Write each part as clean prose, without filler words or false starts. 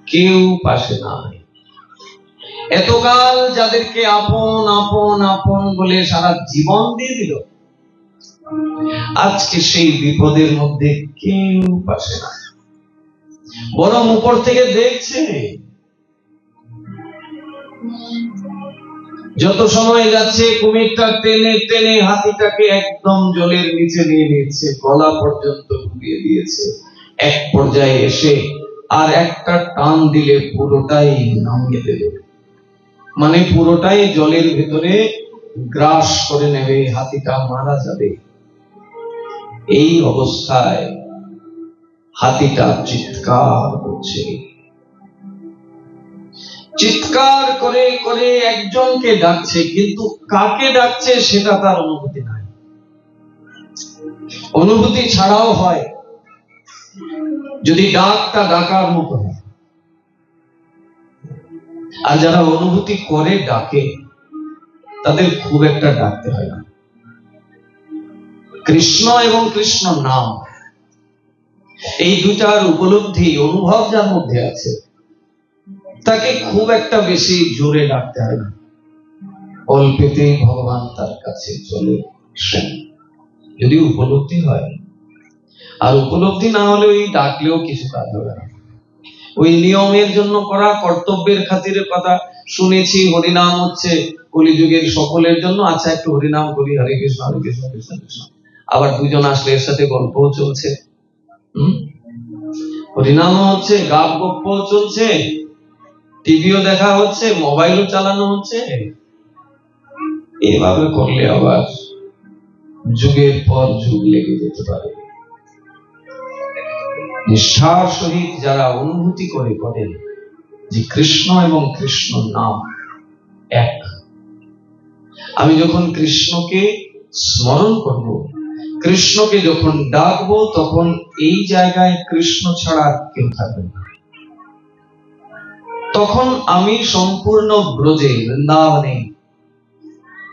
কেউ পাশে নাই। এতকাল যাদেরকে আপন আপন আপন বলে সারা জীবন দিয়ে দিল, আজকে সেই বিপদের মধ্যে কেউ পাশে নাই, বরং উপর থেকে দেখছে। যত সময় যাচ্ছে কুমিরটা টেনে টেনে হাতিটাকে একদম জলের নিচে নিয়ে নিচ্ছে, গলা পর্যন্ত ডুবিয়ে দিয়েছে। এক পর্যায়ে এসে আর একটা টান দিলে পুরোটাই নামিয়ে দেবে, মানে পুরোটাই জলের ভেতরে গ্রাস করে নেবে, হাতিটা মারা যাবে। এই অবস্থায় হাতিটা চিৎকার করছে, চিৎকার করে করে একজনকে ডাকছে, কিন্তু কাকে ডাকছে সেটা তার অনুভূতি নাই। অনুভূতি ছাড়াও হয় যদি ডাকটা ডাকার মতো হয়। আর যারা অনুভূতি করে ডাকে তাদের খুব একটা ডাকতে হয় না। কৃষ্ণ এবং কৃষ্ণ নাম, এই দুটার উপলব্ধি অনুভব যার মধ্যে আছে, তাকে খুব একটা বেশি জোরে ডাকতে হয় না। অল্পেতেই ভগবান তার কাছে চলে আসেন, যদি উপলব্ধি হয়। আর উপলব্ধি না হলে ওই ডাকলেও কিছু কাজ হবে না। ওই নিয়মের জন্য করা, কর্তব্যের খাতিরে কথা শুনেছি হরিনাম হচ্ছে কলিযুগের সকলের জন্য, আচ্ছা একটু হরিনাম করি, হরে কৃষ্ণ কৃষ্ণ কৃষ্ণ। আবার দুজন আসলে এর সাথে গল্পও চলছে, হরিনামও হচ্ছে, গাব গপ্পও চলছে, টিভিও দেখা হচ্ছে, মোবাইলও চালানো হচ্ছে। এভাবে করলে আবার যুগের পর যুগ লেগে যেতে পারে। নিষ্ঠার সহিত যারা অনুভূতি করে করেন যে কৃষ্ণ এবং কৃষ্ণ নাম এক, আমি যখন কৃষ্ণকে স্মরণ করব, কৃষ্ণকে যখন ডাকবো, তখন এই জায়গায় কৃষ্ণ ছাড়া কেউ থাকবে না। তখন আমি সম্পূর্ণ ব্রজে বৃন্দাবনে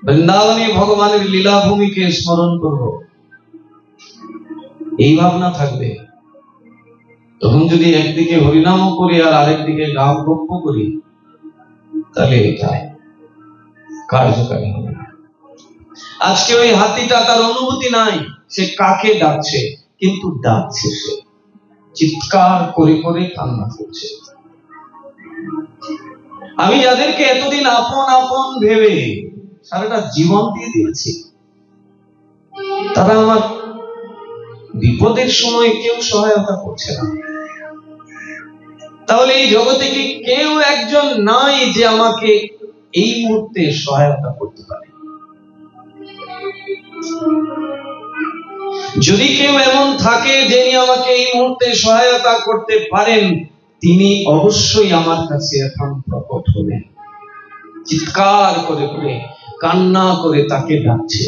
বৃন্দাবনে ভগবানের লীলাভূমিকে স্মরণ করব, এই ভাবনা থাকবে। তখন যদি একদিকে হরিনামও করি আর আরেকদিকে গান গপ্প করি, তাহলে এটা কার্যকারী হবে না। আজকে ওই হাতিটা, তার অনুভূতি নাই সে কাকে ডাকছে, কিন্তু ডাকছে সে, চিৎকার করে করে কান্না করছে। আমি যাদেরকে এতদিন আপন আপন ভেবে সারাটা জীবন দিয়ে দিয়েছি, তারা আমার বিপদের সময় কেউ সহায়তা করছে না। তাহলে এই জগতে কি কেউ একজন নাই যে আমাকে এই মুহূর্তে সহায়তা করতে পারে? যদি কেউ এমন থাকে যিনি আমাকে এই মুহূর্তে সহায়তা করতে পারেন, তিনি অবশ্যই আমার কাছে এখন প্রকট হবেন। চিৎকার করে করে কান্না করে তাকে ডাকছে।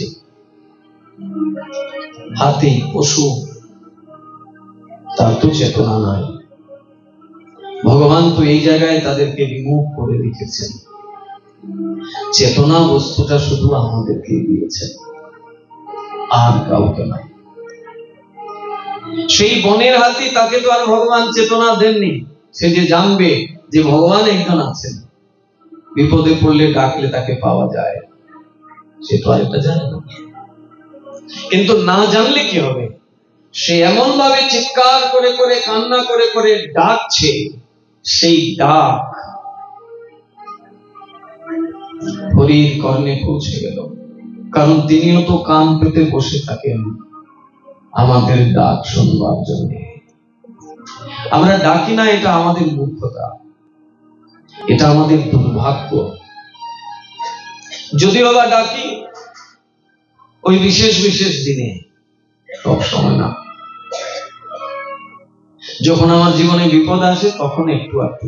হাতি পশু, তার তো চেতনা নাই। ভগবান তো এই জায়গায় তাদেরকে বিমুখ করে রেখেছেন। চেতনা বস্তুটা শুধু আমাদেরকে দিয়েছেন, আর কাউকে নাই। সেই বনের হাতি, তাকে তো আর ভগবান চেতনা দেননি। সে যে জানবে যে ভগবান একজন আছেন, বিপদে পড়লে ডাকলে তাকে পাওয়া যায়, সে তো আর এটা জানে না। কিন্তু না জানলে কি হবে, সে এমন ভাবে চিৎকার করে করে কান্না করে করে ডাকছে, সেই ডাক হরির কর্ণে পৌঁছে গেল। কারণ তিনিও তো কান পেতে বসে থাকেন আমাদের ডাক শুনবার জন্য। আমরা ডাকি না, এটা আমাদের মূর্খতা, এটা আমাদের দুর্ভাগ্য। যদিও বা ডাকি ওই বিশেষ বিশেষ দিনে, সব সময় না। যখন আমার জীবনে বিপদ আসে তখন একটু একটু,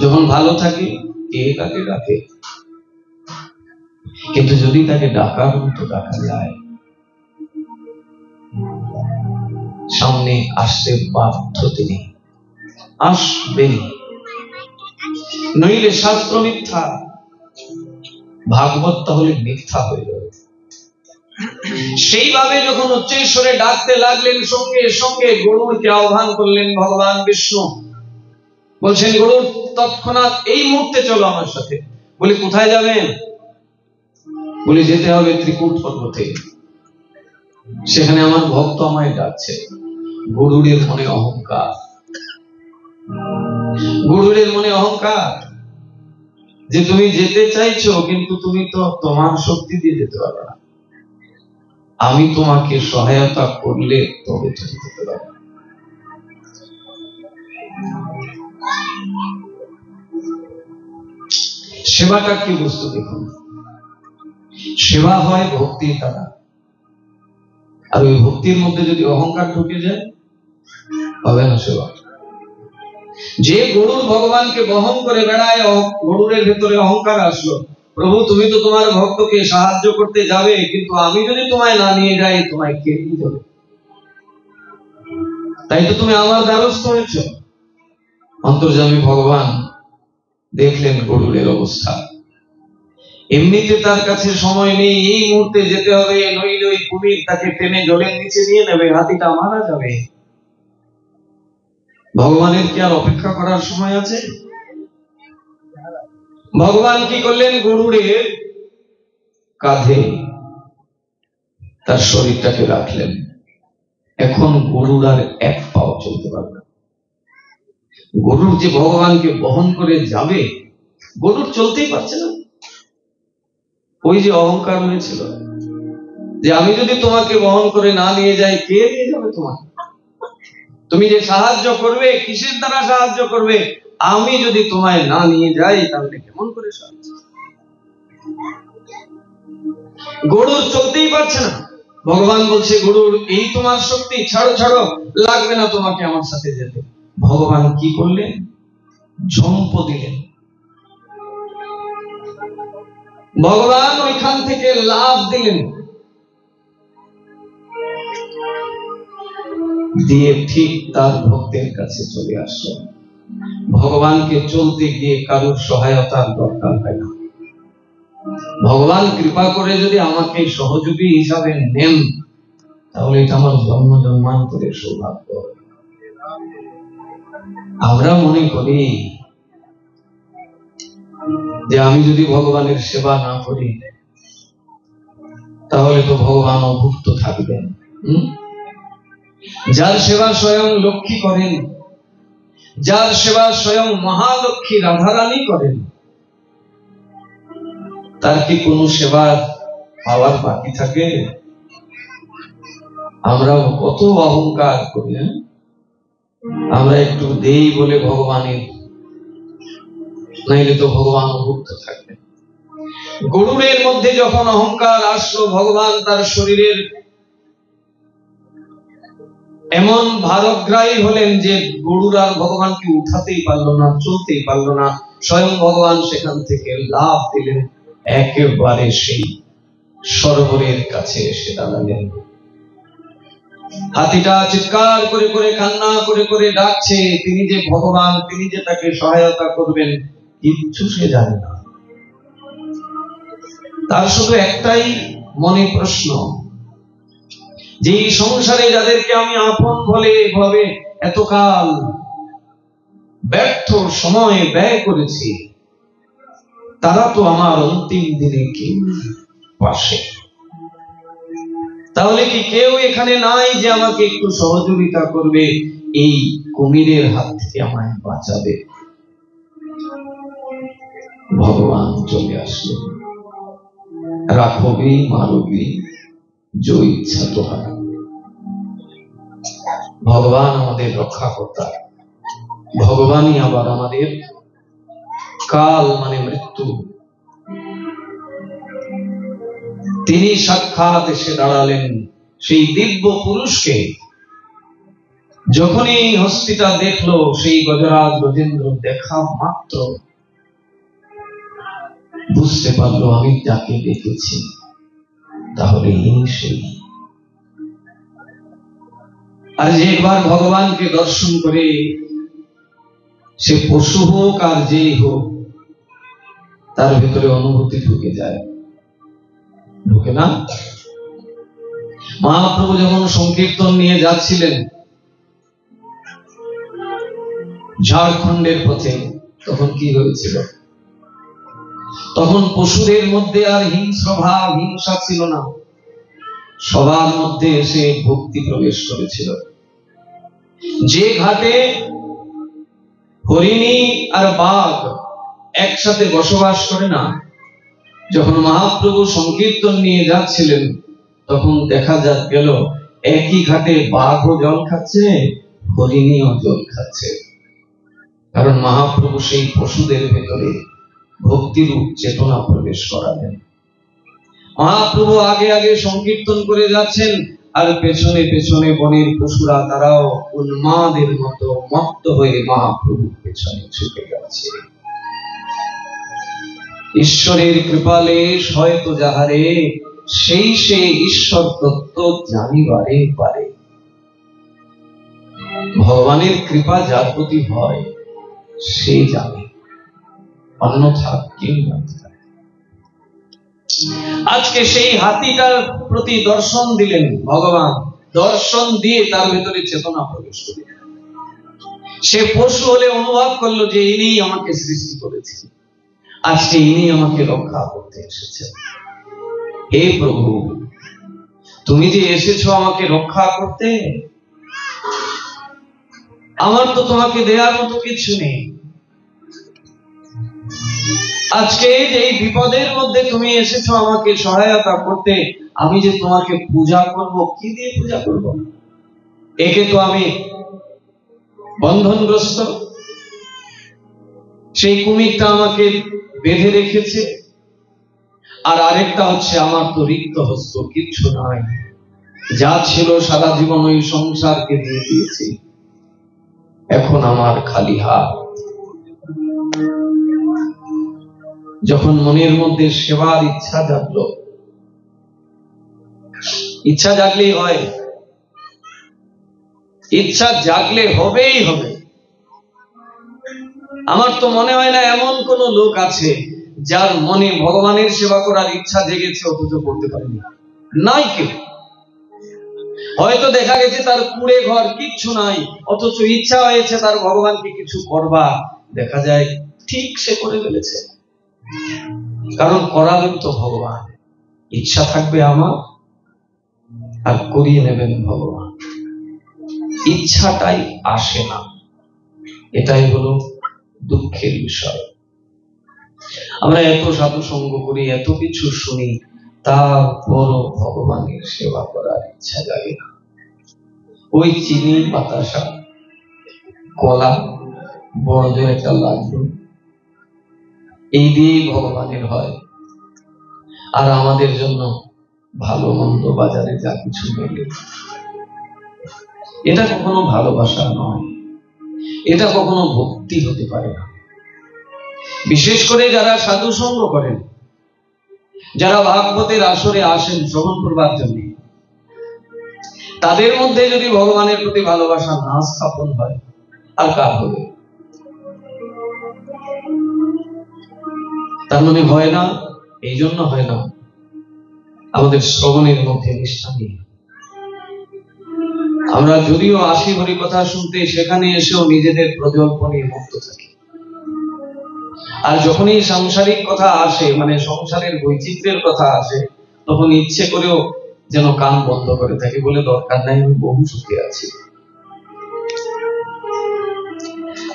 যখন ভালো থাকি কে তাকে ডাকে। কিন্তু যদি তাকে ডাকার মতো ডাকা যায়, সামনে আসতে বাধ্য তিনি, আসবেন। নইলে শাস্ত্র মিথ্যা, ভাগবত তাহলে মিথ্যা হয়ে যাবে। সেইভাবে যখন উচ্চেশ্বরে ডাকতে লাগলেন, সঙ্গে সঙ্গে গরুড়কে আহ্বান করলেন ভগবান বিষ্ণু। বলছেন গুরু তৎক্ষণাৎ এই মুহূর্তে চলো আমার সাথে। বলি কোথায় যাবেন? বলি যেতে হবে ত্রিকূট পর্বতে, সেখানে আমার ভক্ত আমায় ডাকছে। গরুড়ের মনে অহংকার, গরুড়ের মনে অহংকার যে তুমি যেতে চাইছো, কিন্তু তুমি তো তোমার শক্তি দিয়ে যেতে পারবে না, আমি তোমাকে সহায়তা করলে তবে তুমি যেতে পারবে। সেবাটা কি বস্তু দেখুন, সেবা হয় ভক্তির দ্বারা, আর ওই ভক্তির মধ্যে যদি অহংকার ঢুকে যায় হবে না সেবা। যে গরুর ভগবানকে বহন করে বেড়ায়, গরুরের ভেতরে অহংকার আসলো, প্রভু তুমি তো তোমার ভক্তকে সাহায্য করতে যাবে, কিন্তু আমি যদি তোমায় না নিয়ে যাই তোমায় কে নিয়ে যাবে? তাই তো তুমি আমার দ্বারস্থ হয়েছ। অন্তর্যামী ভগবান দেখলেন গরুরের অবস্থা, এমনিতে তার কাছে সময় নেই, এই মুহূর্তে যেতে হবে, নইলে ওই কুমির তাকে টেনে জলের নিচে নিয়ে নেবে, হাতিটা মারা যাবে। ভগবানের কি আর অপেক্ষা করার সময় আছে? ভগবান কি করলেন, গরুড়ের কাঁধে তার শরীরটাকে রাখলেন। এখন গরুর আর এক পাও চলতে পারবে না। গরুর যে ভগবানকে বহন করে যাবে, গরুর চলতেই পারছে না। ওই যে অহংকার হয়েছিল যে আমি যদি তোমাকে বহন করে না নিয়ে যাই কে নিয়ে যাবে তোমাকে? তুমি যে সাহায্য করবে, কিসের দ্বারা সাহায্য করবে? আমি যদি তোমায় না নিয়ে যাই তাহলে কেমন করে সাহায্য? গরুর চলতেই পারছে না। ভগবান বলছে গরুর এই তোমার শক্তি, ছাড়ো ছাড়ো, লাগবে না তোমাকে আমার সাথে যেতে। ভগবান কি করলেন? ঝম্প দিলেন। ভগবান ওইখান থেকে লাফ দিলেন, দিয়ে ঠিক তার ভক্তের কাছে চলে আসলেন। ভগবানকে চলতে গিয়ে কারোর সহায়তার দরকার হয় না। ভগবান কৃপা করে যদি আমাকে সহযোগী হিসাবে নেন, তাহলে এটা আমার জন্ম জন্মান্তরের সৌভাগ্য। আমরা মনে করি যে আমি যদি ভগবানের সেবা না করি তাহলে তো ভগবান অভুক্ত থাকবেন। যার সেবা স্বয়ং লক্ষ্মী করেন, যার সেবা স্বয়ং মহালক্ষ্মী রাধারানী করেন, তার কি কোন সেবার পাওয়ার বাকি থাকে? আমরা কত অহংকার করি, আমরা একটু দেই বলে ভগবানের, নাইলে তো ভগবান অভুক্ত থাকবেন। গরুরের মধ্যে যখন অহংকার আসলো, ভগবান তার শরীরের এমন ভারগ্রাহী হলেন যে গরুর আর ভগবানকে উঠাতেই পারলো না, চলতেই পারলো না। স্বয়ং ভগবান সেখান থেকে লাফ দিলেন, একেবারে সেই সরোবরের কাছে এসে দাঁড়ালেন। হাতিটা চিৎকার করে করে, কান্না করে করে ডাকছে, তিনি যে ভগবান, তিনি যে তাকে সহায়তা করবেন, কিচ্ছু সে জানে না। তার শুধু একটাই মনে প্রশ্ন, যে সংসারে যাদেরকে আমি আপন বলে এভাবে এতকাল ব্যর্থ সময় ব্যয় করেছি, তারা তো আমার অন্তিম দিনে কেউ পাশে। তাহলে কি কেউ এখানে নাই যে আমাকে একটু সহযোগিতা করবে, এই কুমিরের হাত থেকে আমায় বাঁচাবে? ভগবান চলে আসলেন। রাখবি মারবি जो ইচ্ছা তোহার। ভগবান আমাদের রক্ষাকর্তা, ভগবানই আবার আমাদের কাল মানে মৃত্যু। তিনি সাক্ষাৎ এসে দাঁড়ালেন সেই দিব্য পুরুষকে। যখনই হস্তিটা দেখলো, সেই গজরাজ গজেন্দ্র দেখা মাত্র বুঝতে পারলো আমি যাকে দেখেছি তাহলে ইনি সেই। আর যে একবার ভগবানকে দর্শন করে, সে পশু হোক আর যেই হোক, তার ভিতরে অনুভূতি ঢুকে যায়, ঢুকে না? মহাপ্রভু যখন সংকীর্তন নিয়ে যাচ্ছিলেন, ঝাড়খণ্ডের পথে তখন কি হয়েছিল? তখন পশুদের মধ্যে আর হিংস্র ভাব, হিংসা ছিল না, সবার মধ্যে এসে ভক্তি প্রবেশ করেছিল। যে ঘাটে হরিণী আর বাঘ একসাথে বসবাস করে না, যখন মহাপ্রভু সংকীর্তন নিয়ে যাচ্ছিলেন তখন দেখা গেল একই ঘাটে বাঘও জল খাচ্ছে, হরিণীও জল খাচ্ছে। কারণ মহাপ্রভু সেই পশুদের ভেতরে ভক্তিরূপ চেতনা প্রবেশ করালেন। মহাপ্রভু আগে আগে সংকীর্তন করে যাচ্ছেন, আর পেছনে পেছনে বনের পশুরা তারাও উন্মাদের মতো মত্ত হয়ে মহাপ্রভুর পেছনে ছুটে যাচ্ছে। ঈশ্বরের কৃপালেশ হয়তো যাহারে, সেই সে ঈশ্বর তত্ত্ব জানিবারে পারে। ভগবানের কৃপা যার প্রতি হয় সে জানে, অন্যথা কেউ জানতে পারে। আজকে সেই হাতিটার প্রতি দর্শন দিলেন ভগবান, দর্শন দিয়ে তার ভেতরে চেতনা প্রবেশ করে সে পশু হলে অনুভব করলো যে ইনি আমাকে সৃষ্টি করেছেন, আজকে ইনি আমাকে রক্ষা করতে এসেছেন। হে প্রভু, তুমি যে এসেছো আমাকে রক্ষা করতে, আমার তো তোমাকে দেওয়ার মতো কিছু নেই। আজকে এই বিপদের মধ্যে তুমি এসেছো আমাকে সহায়তা করতে, আমি যে তোমাকে পূজা করব, কি দিয়ে পূজা করব? একে তো আমি বন্ধনগ্রস্ত, সেই কুমিরটা আমাকে বেঁধে রেখেছে, আর আরেকটা হচ্ছে আমার তো রিক্ত হস্ত, কিচ্ছু নাই, যা ছিল সারা জীবন ওই সংসারকে দিয়ে দিয়েছি, এখন আমার খালি হাত। যখন মনের মধ্যে সেবার ইচ্ছা জাগলো, ইচ্ছা জাগলেই হয়, ইচ্ছা জাগলে হবেই হবে। আমার তো মনে হয় না এমন কোন লোক আছে যার মনে ভগবানের সেবা করার ইচ্ছা জেগেছে অথচ করতে পারেনি, নাই কেউ। হয়তো দেখা গেছে তার কুড়ে ঘর, কিচ্ছু নাই, অথচ ইচ্ছা হয়েছে তার ভগবানকে কিছু করবা, দেখা যায় ঠিক সে করে ফেলেছে। কারণ করাবেন তো ভগবান, ইচ্ছা থাকবে আমার, আর করিয়ে নেবেন ভগবান। ইচ্ছাটাই আসে না, এটাই হলো দুঃখের বিষয়। আমরা এত সাধু সঙ্গ করি, এত কিছু শুনি, তারপরও ভগবানের সেবা করার ইচ্ছা জাগে না। ওই চিনি, বাতাসা, কলা, বড়দের একটা লাড্ডু, এই দিয়েই ভগবানের হয়। আর আমাদের জন্য ভালো মন্দ বাজারে যা কিছু মেলে, এটা কখনো ভালোবাসা নয়, এটা কখনো ভক্তি হতে পারে না। বিশেষ করে যারা সাধু সঙ্গ করেন, যারা ভাগবতের আসরে আসেন শ্রবণ করবার জন্য, তাদের মধ্যে যদি ভগবানের প্রতি ভালোবাসা না স্থাপন হয়, আর কার হবে? তার মানে হয় না, এই জন্য হয় না আমাদের শ্রবণের মধ্যে নিষ্ঠা নেই। আমরা যদিও আসি হরি কথা শুনতে, সেখানে এসেও নিজেদের প্রজল্পনে মুক্ত থাকি। আর যখনই সাংসারিক কথা আসে, মানে সংসারের বৈচিত্র্যের কথা আসে, তখন ইচ্ছে করেও যেন কান বন্ধ করে থাকি, বলে দরকার নাই, আমি বহু সুখে আছি।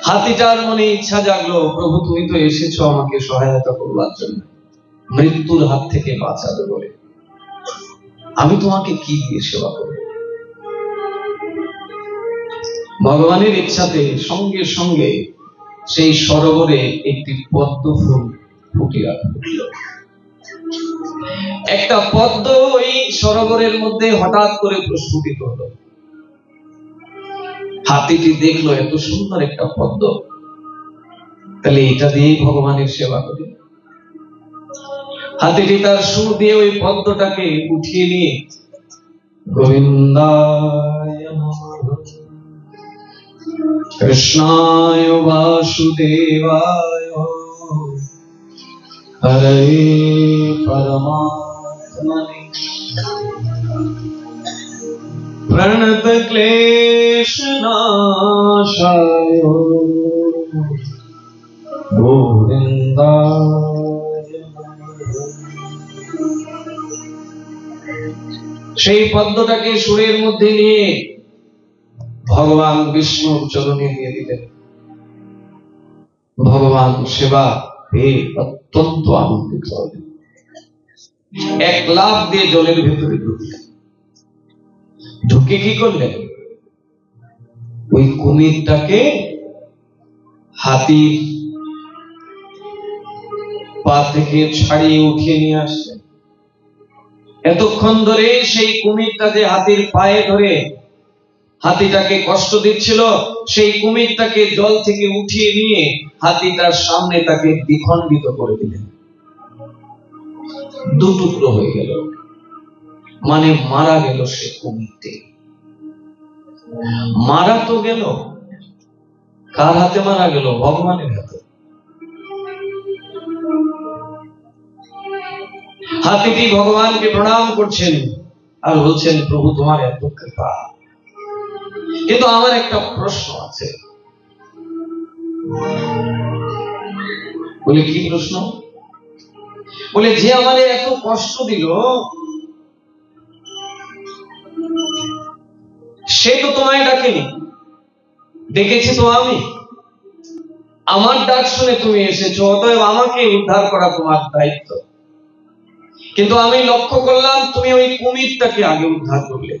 হাতিটার মনে ইচ্ছা জাগলো, প্রভু তুমি তো এসেছো আমাকে সহায়তা করবার জন্য, মৃত্যুর হাত থেকে বাঁচাবে বলে, আমি তোমাকে কি দিয়ে সেবা করব? ভগবানের ইচ্ছাতে সঙ্গে সঙ্গে সেই সরোবরে একটি পদ্ম ফুল ফুটিয়া উঠল। একটা পদ্ম ওই সরোবরের মধ্যে হঠাৎ করে প্রস্ফুটিত হলো। হাতিটি দেখলো এত সুন্দর একটা পদ্ম, তাহলে এটা দিয়েই ভগবানের সেবা করি। হাতিটি তার সুর দিয়ে ওই পদ্মটাকে উঠিয়ে নিয়ে গোবিন্দায় নমঃ, কৃষ্ণায় বাসুদেবায়, হরে পরমাত্মনে প্রণত ক্লেশ নাশায় সেই পদ্মটাকে সুরের মধ্যে নিয়ে ভগবান বিষ্ণুর চরণে দিয়ে দিলেন। ভগবান সেবা পেয়ে অত্যন্ত আনন্দিত হলেন। এক লাফ দিয়ে জলের ভেতরে ঢুকলেন। ঢুকে কি করলেন? ওই কুমিরটাকে হাতির পা থেকে ছাড়িয়ে উঠিয়ে নিয়ে আসলেন। এতক্ষণ ধরে সেই কুমিরটা যে হাতির পায়ে ধরে হাতিটাকে কষ্ট দিচ্ছিল, সেই কুমিরটাকে জল থেকে উঠিয়ে নিয়ে হাতিটার সামনে তাকে দ্বিখণ্ডিত করে দিলেন। দুটুকরো হয়ে গেল, মানে মারা গেল সে কুমিরটি। মারা তো গেল, কার হাতে মারা গেল? ভগবানের হাতে। হাতিটি ভগবানকে প্রণাম করছেন আর বলছেন, প্রভু তোমার এত কৃপা, কিন্তু আমার একটা প্রশ্ন আছে। বলে কি প্রশ্ন? বলে যে আমারে এত কষ্ট দিল সে তো তোমায় ডাকেনি, ডেকেছি তো আমি। আমার ডাক শুনে তুমি এসেছো, অতএব আমাকে উদ্ধার করা তোমার দায়িত্ব। কিন্তু আমি লক্ষ্য করলাম তুমি ওই কুমিরটাকে আগে উদ্ধার করলে।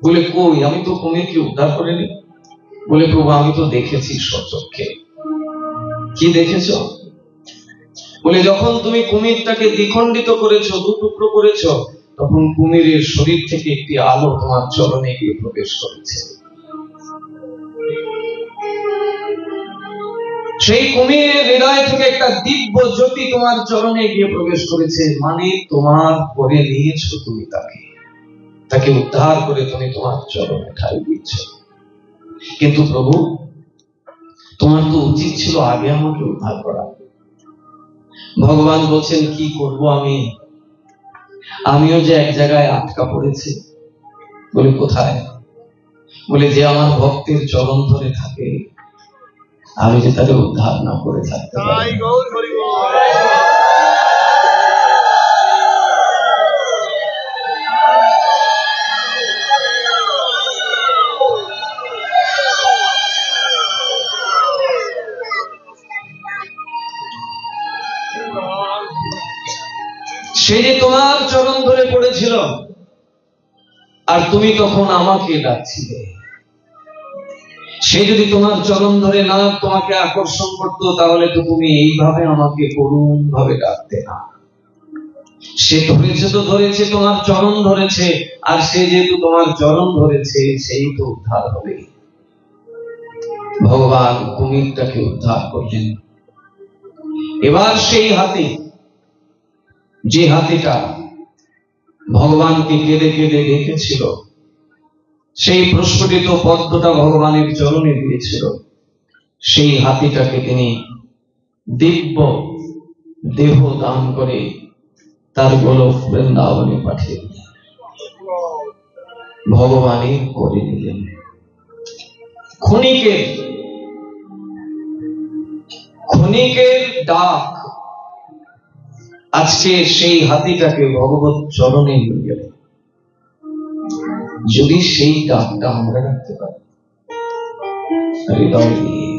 বলে কই, আমি তো কুমিরকে উদ্ধার করিনি। বলে প্রভু আমি তো দেখেছি স্বচক্ষে। কি দেখেছো? বলে যখন তুমি কুমিরটাকে দ্বিখণ্ডিত করেছো, দুটুকরো করেছো, তখন কুমিরের শরীর থেকে একটি আলো তোমার চরণে গিয়ে প্রবেশ করেছে। সেই কুমিরের হৃদয় থেকে একটা দিব্য জ্যোতি তোমার চরণে গিয়ে প্রবেশ করেছে, মানে তোমার করে নিয়েছো তুমি তাকে উদ্ধার করে তুমি তোমার চরণে ঠাই দিচ্ছ। কিন্তু প্রভু তোমার তো উচিত ছিল আগে আমাকে উদ্ধার করা। ভগবান বলছেন কি করব আমিও যে এক জায়গায় আটকা পড়েছি। বলে কোথায়? বলে যে আমার ভক্তের চরণ ধরে থাকে, আমি যে তাকে উদ্ধার না করে থাকতে পারি। সে যে তোমার চরণ ধরে পড়েছিল আর তুমি তখন আমাকে ডাকছিলে। সে যদি তোমার চরণ ধরে না তোমাকে আকর্ষণ করতো, তাহলে তো তুমি এইভাবে আমাকে করুণ ভাবে ডাকতে না। সে ধরেছে তোমার চরণ ধরেছে, আর সে যেহেতু তোমার চরণ ধরেছে সেই তো উদ্ধার হবে। ভগবান কুমিরটাকে উদ্ধার করলেন। এবার সেই হাতি, যে হাতিটা ভগবানকে কেঁদে কেঁদে ডেকেছিল, সেই প্রস্ফুটিত পদ্মটা ভগবানের চরণে দিয়েছিল, সেই হাতিটাকে তিনি দিব্য দেহ দান করে তার গোলক বৃন্দাবনে পাঠিয়ে দিলেন, ভগবানের করে নিলেন। ক্ষণিকের ডাক আজকে সেই হাতিটাকে ভগবত চরণে নিয়ে গেল। যদি সেই ডাকটা আমরা রাখতে পারি হৃদয় দিয়ে,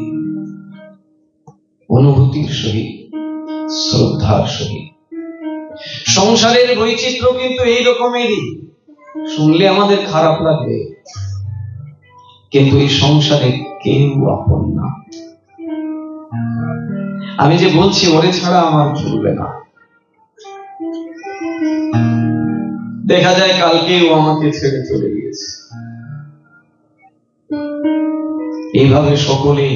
অনুভূতির সহিত, শ্রদ্ধার সহিত। সংসারের বৈচিত্র্য কিন্তু এই রকমেরই। শুনলে আমাদের খারাপ লাগবে, কিন্তু এই সংসারে কেউ আপন না। আমি যে বলছি ওরে ছাড়া আমার চলবে না, দেখা যায় কালকেও আমাকে ছেড়ে চলে গিয়েছে। এইভাবে সকলেই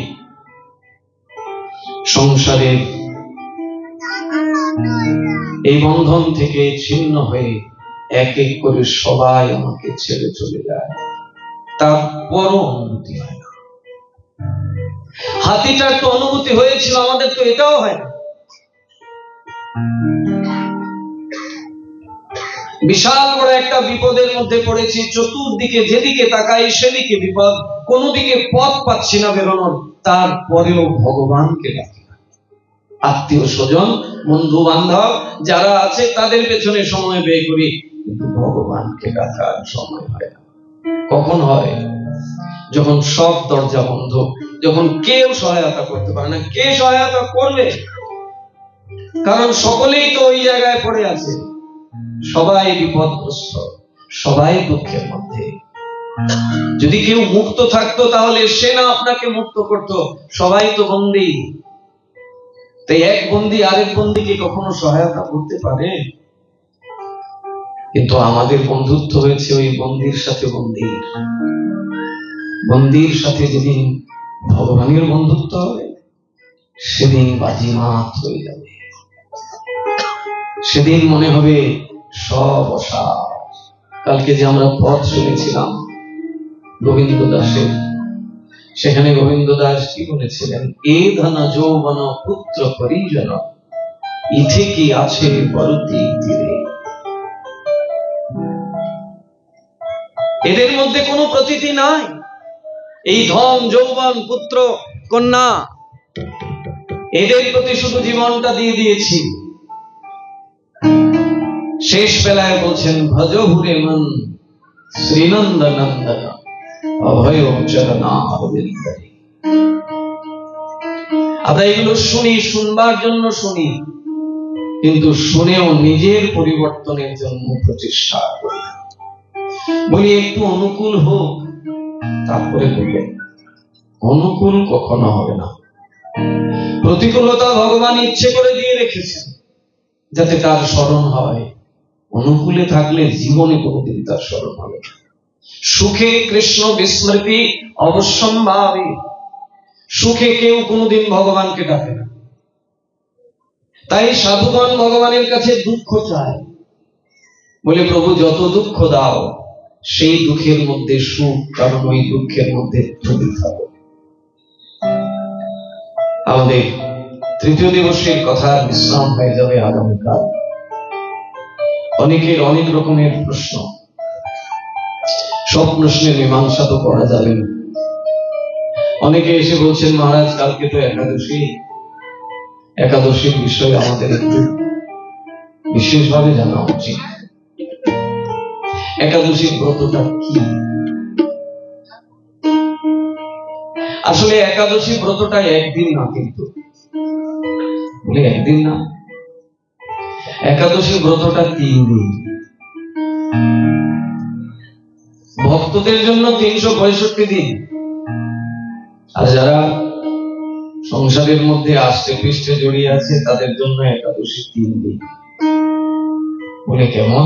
সংসারের এই বন্ধন থেকে ছিন্ন হয়ে এক এক করে সবাই আমাকে ছেড়ে চলে যায়, তারপরও অনুভূতি হয় না। হাতিটার তো অনুভূতি হয়েছিল, আমাদের তো এটাও হয় না। বিশাল বড় একটা বিপদের মধ্যে পড়েছি, চতুর্দিকে যেদিকে তাকাই সেদিকে বিপদ, কোনো দিকে পথ পাচ্ছি না বেরোনোর, তারপরেও ভগবানকে ডাকি। আত্মীয় স্বজন, বন্ধু বান্ধব যারা আছে তাদের পেছনে সময় ব্যয় করি, কিন্তু ভগবানকে ডাকার সময় হয় না। কখন হয়? যখন সব দরজা বন্ধ, যখন কেউ সহায়তা করতে পারে না। কে সহায়তা করবে? কারণ সকলেই তো ওই জায়গায় পড়ে আছে, সবাই বিপদগ্রস্ত, সবাই দুঃখের মধ্যে। যদি কেউ মুক্ত থাকতো তাহলে সে না আপনাকে মুক্ত করত, সবাই তো বন্দী। তাই এক বন্দী আরেক বন্দীকে কখনো সহায়তা করতে পারে? কিন্তু আমাদের বন্ধুত্ব হয়েছে ওই বন্দীর সাথে বন্দীর। বন্দীর সাথে যেদিন ভগবানের বন্ধুত্ব হবে, সেদিন বাজিমাত হয়ে যাবে। সেদিন মনে হবে সব অসার। কালকে যে আমরা পথ শুনেছিলাম গোবিন্দ দাসের, সেখানে গোবিন্দ দাস কি বলেছিলেন? এ ধন যৌবন পুত্র পরিজন, ইথে কি আছে বরতি তীরে। এদের মধ্যে কোনো প্রতীতি নাই। এই ধন যৌবন পুত্র কন্যা, এদের প্রতি শুধু জীবনটা দিয়ে দিয়েছি। শেষ বেলায় বলছেন ভজ হুরে মন শ্রীনন্দ নন্দন অভয় চরণারবিন্দে। আমরা এগুলো শুনি, শুনবার জন্য শুনি, কিন্তু শুনেও নিজের পরিবর্তনের জন্য প্রচেষ্টা করি। বলি একটু অনুকূল হোক, তারপরে বললেন অনুকূল কখনো হবে না। প্রতিকূলতা ভগবান ইচ্ছে করে দিয়ে রেখেছেন যাতে তার স্মরণ হয়। অনুকূলে থাকলে জীবনে কোনোদিন তার স্মরণ হবে না। সুখে কৃষ্ণ বিস্মৃতি অবশ্যম্ভাবী। সুখে কেউ কোনোদিন ভগবানকে ডাকে না। তাই সাধুগণ ভগবানের কাছে দুঃখ চায়, বলে প্রভু যত দুঃখ দাও সেই দুঃখের মধ্যে সুখ, কারণ ওই দুঃখের মধ্যে তুমি থাকো। আমাদের তৃতীয় দিবসের কথা বিশ্রাম হয়ে যাবে আগামীকাল। অনেকের অনেক রকমের প্রশ্ন, সব প্রশ্নের মীমাংসা তো করা যাবে না। অনেকে এসে বলছেন মহারাজ কালকে তো একাদশী, একাদশীর বিষয়ে আমাদের একটু বিশেষভাবে জানা উচিত। একাদশীর ব্রতটা কি? আসলে একাদশী ব্রতটা একদিন না, কিন্তু একদিন না, একাদশী ব্রতটা 3 দিন। ভক্তদের জন্য 365 দিন, আর যারা সংসারের মধ্যে আষ্টে পৃষ্ঠে জড়িয়ে আছে তাদের জন্য একাদশী 3 দিন। বলে কেমন?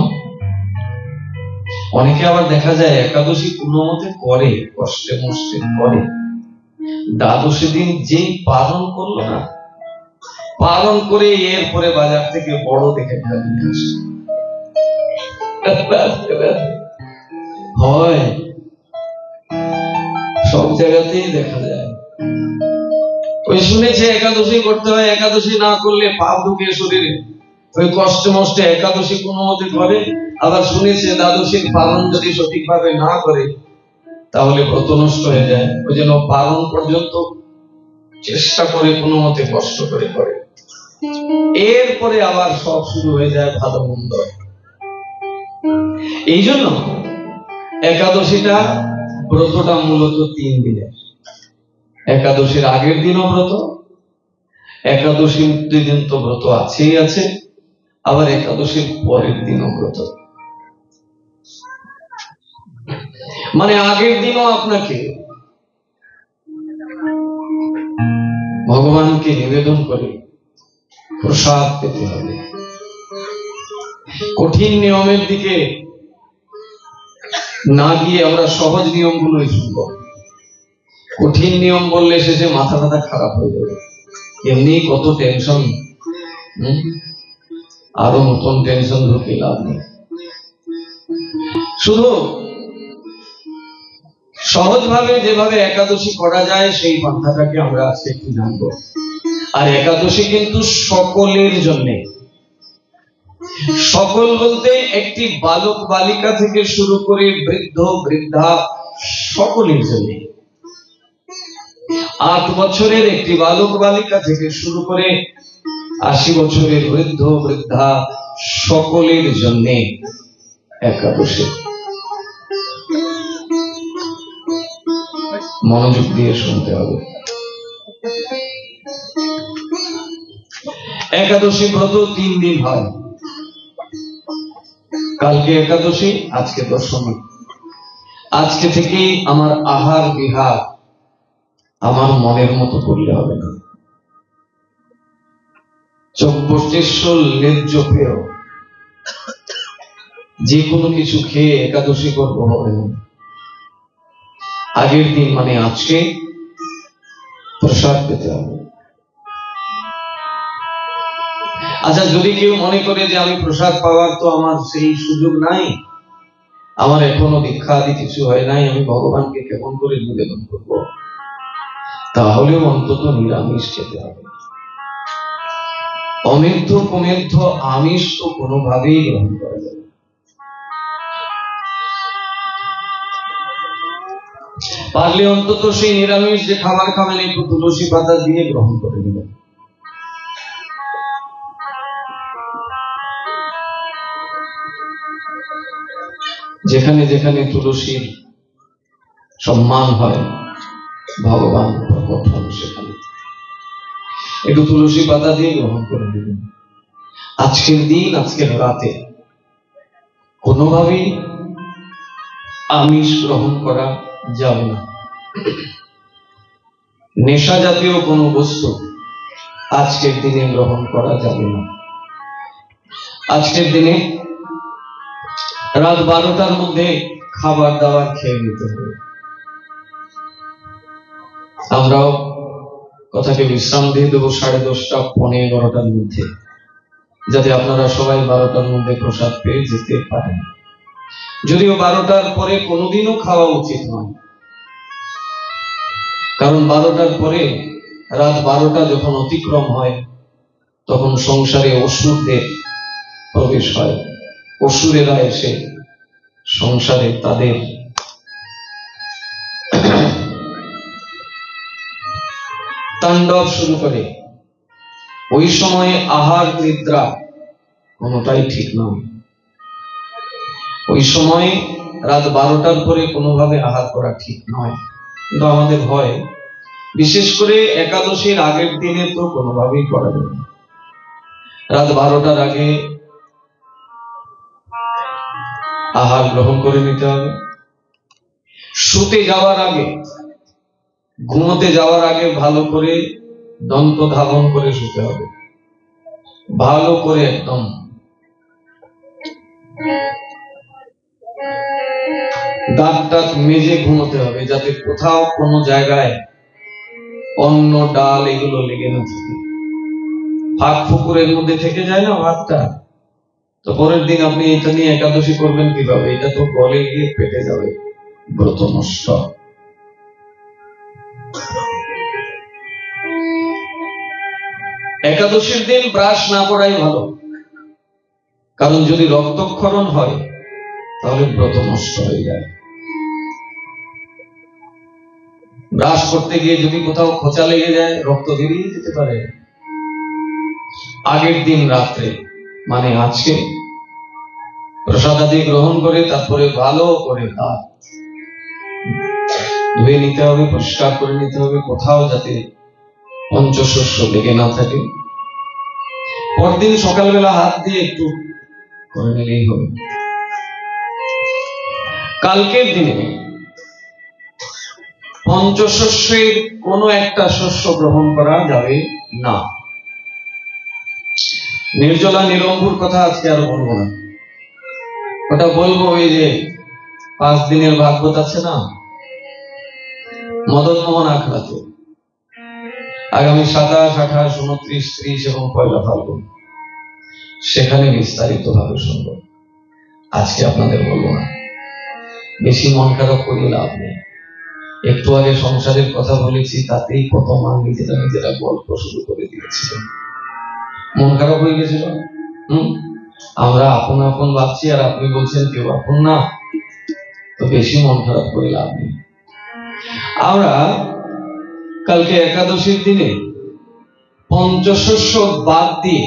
অনেকে আবার দেখা যায় একাদশী কোনো মতে করে, কষ্টে মষ্টে করে, দ্বাদশী দিন যেই পালন করলো না, পালন করে এরপরে বাজার থেকে বড় দেখে নিয়ে আসে। হয়, সব জায়গাতেই দেখা যায়। ওই শুনেছে একাদশী করতে হয়, একাদশী না করলে পাপ ঢুকে শরীরে, ওই কষ্টে মষ্টে একাদশী কোনো মতে করে। আবার শুনেছে দ্বাদশীর পালন যদি সঠিকভাবে না করে তাহলে ব্রত নষ্ট হয়ে যায়, ওই জন্য পালন পর্যন্ত চেষ্টা করে কোনো মতে কষ্ট করে করে। এরপরে আবার সব শুরু হয়ে যায় ভালো মন্দ। এই জন্য একাদশীটা ব্রতটা মূলত 3 দিনের। একাদশীর আগের দিনও ব্রত, একাদশীর দিন তো ব্রত আছেই আছে, আবার একাদশীর পরের দিনও ব্রত। মানে আগের দিনও আপনাকে ভগবানকে নিবেদন করে প্রসাদ পেতে হবে। কঠিন নিয়মের দিকে না গিয়ে আমরা সহজ নিয়মগুলোই শুনবো। কঠিন নিয়ম বললে শেষে মাথা ব্যথা খারাপ হয়ে যাবে। এমনি কত টেনশন, আরো নতুন টেনশন ঢুকে লাভ নেই। শুধু সহজভাবে যেভাবে একাদশী করা যায় সেই পন্থাটাকে আমরা আজকে একটু জানবো। আর একাদশী কিন্তু সকলের জন্য। সকল বলতে একটি বালক বালিকা থেকে শুরু করে বৃদ্ধ বৃদ্ধা সকলের জন্য। 8 বছরের একটি বালক বালিকা থেকে শুরু করে 80 বছরের বৃদ্ধ বৃদ্ধা সকলের জন্য একাদশী। মনোযোগ দিয়ে শুনতে হবে। একাদশী ব্রত 3 দিন হয়। কালকে একাদশী, আজকে দশমী। আজকে থেকেই আমার আহার বিহার আমার মনের মতো করলে হবে না। চব্বর্তেশ্বর লেজ্জ পেয় যে কোনো কিছু খেয়ে একাদশী করবো হবে না। আগের দিন মানে আজকে প্রসাদ পেতে হবে। আচ্ছা, যদি কেউ মনে করে যে আমি প্রসাদ পাওয়ার তো আমার সেই সুযোগ নাই, আমার এখনো দীক্ষা আদি কিছু হয় নাই, আমি ভগবানকে কেমন করে নিবেদন করবো, তাহলেও অন্তত নিরামিষ খেতে হবে। অমেধ্য কুমেধ্য আমিষ তো কোনোভাবেই গ্রহণ করা যাবে। পারলে অন্তত সেই নিরামিষ যে খাবার খাবেন একটু তুলসী পাতা দিয়ে গ্রহণ করে নেবেন। যেখানে যেখানে তুলসীর সম্মান হয়, ভগবান প্রকট হন, সেখানে একটু তুলসী পাতা দিয়ে গ্রহণ করে নেবেন। আজকের দিন, আজকের রাতে কোনোভাবেই আমিষ গ্রহণ করা যাবে না। নেশা জাতীয় কোনো বস্তু আজকের দিনে গ্রহণ করা যাবে না। আজকের দিনে রাত 12টার মধ্যে খাবার দাবার খেয়ে নিতে হবে। আমরাও কথাকে বিশ্রাম দিয়ে দেবো 10:30, 11:15 মধ্যে, যাতে আপনারা সবাই 12টার মধ্যে প্রসাদ পেয়ে যেতে পারেন। যদিও 12টার পরে কোনোদিনও খাওয়া উচিত নয়, কারণ 12টার পরে, রাত 12টা যখন অতিক্রম হয়, তখন সংসারে অসুরদের প্রবেশ হয়। অসুরেরা এসে সংসারে তাদের তাণ্ডব শুরু করে। ওই সময়ে আহার নিদ্রা কোনোটাই ঠিক নয়। ওই সময় রাত 12টার পরে কোনোভাবে আহার করা ঠিক নয়, কিন্তু আমাদের হয়। বিশেষ করে একাদশীর আগের দিনে তো কোনোভাবেই করা যাবে না। রাত 12টার আগে আহার গ্রহণ করে নিতে হবে। শুতে যাওয়ার আগে, ঘুমোতে যাওয়ার আগে ভালো করে দন্ত ধাবন করে শুতে হবে। ভালো করে একদম দাঁত টাত মেজে ঘুমোতে হবে, যাতে কোথাও কোনো জায়গায় অন্ন ডাল এগুলো লেগে না থাকে। ফাঁক ফুকুরের মধ্যে থেকে যায় না ভাতটা, তো পরের দিন আপনি এটা নিয়ে একাদশী করবেন কিভাবে? এটা তো গলে গিয়ে পেটে যাবে, ব্রত নষ্ট। একাদশীর দিন ব্রাশ না করাই ভালো, কারণ যদি রক্তক্ষরণ হয় তাহলে ব্রত নষ্ট হয়ে যায়। ব্রাশ করতে গিয়ে যদি কোথাও খোঁচা লেগে যায়, রক্ত বেরিয়ে যেতে পারে। আগের দিন রাত্রে মানে আজকে প্রসাদাদি গ্রহণ করে তারপরে ভালো করে দাঁত ধুয়ে নিতে হবে, পরিষ্কার করে নিতে হবে, কোথাও যাতে পঞ্চশস্য লেগে না থাকে। পরদিন সকালবেলা হাত দিয়ে একটু করে নিলেই হবে। কালকের দিনে পঞ্চশস্যের কোনো একটা শস্য গ্রহণ করা যাবে না। নির্জলা নিরম্বুর কথা আজকে আর বলবো না, ওটা বলবো ওই যে 5 দিনের ভাগবত আছে না, মদন মোহন আখড়াতে, আগামী 27, 28, 29, 30 এবং 1 ফাল্গুন, সেখানে বিস্তারিত ভাবে শুনবো। আজকে আপনাদের বলবো না, বেশি মন খারাপ করে লাভ নেই। একটু আগে সংসারের কথা বলেছি, তাতেই কত মা নিজেরা গল্প শুরু করে দিয়েছিল। মন খারাপ হয়ে গেছিল। আমরা আপন আপন ভাবছি, আর আপনি বলছেন কেউ আপন না, তো বেশি মন খারাপ করে লাভ নেই। আমরা কালকে একাদশীর দিনে পঞ্চশস্য বাদ দিয়ে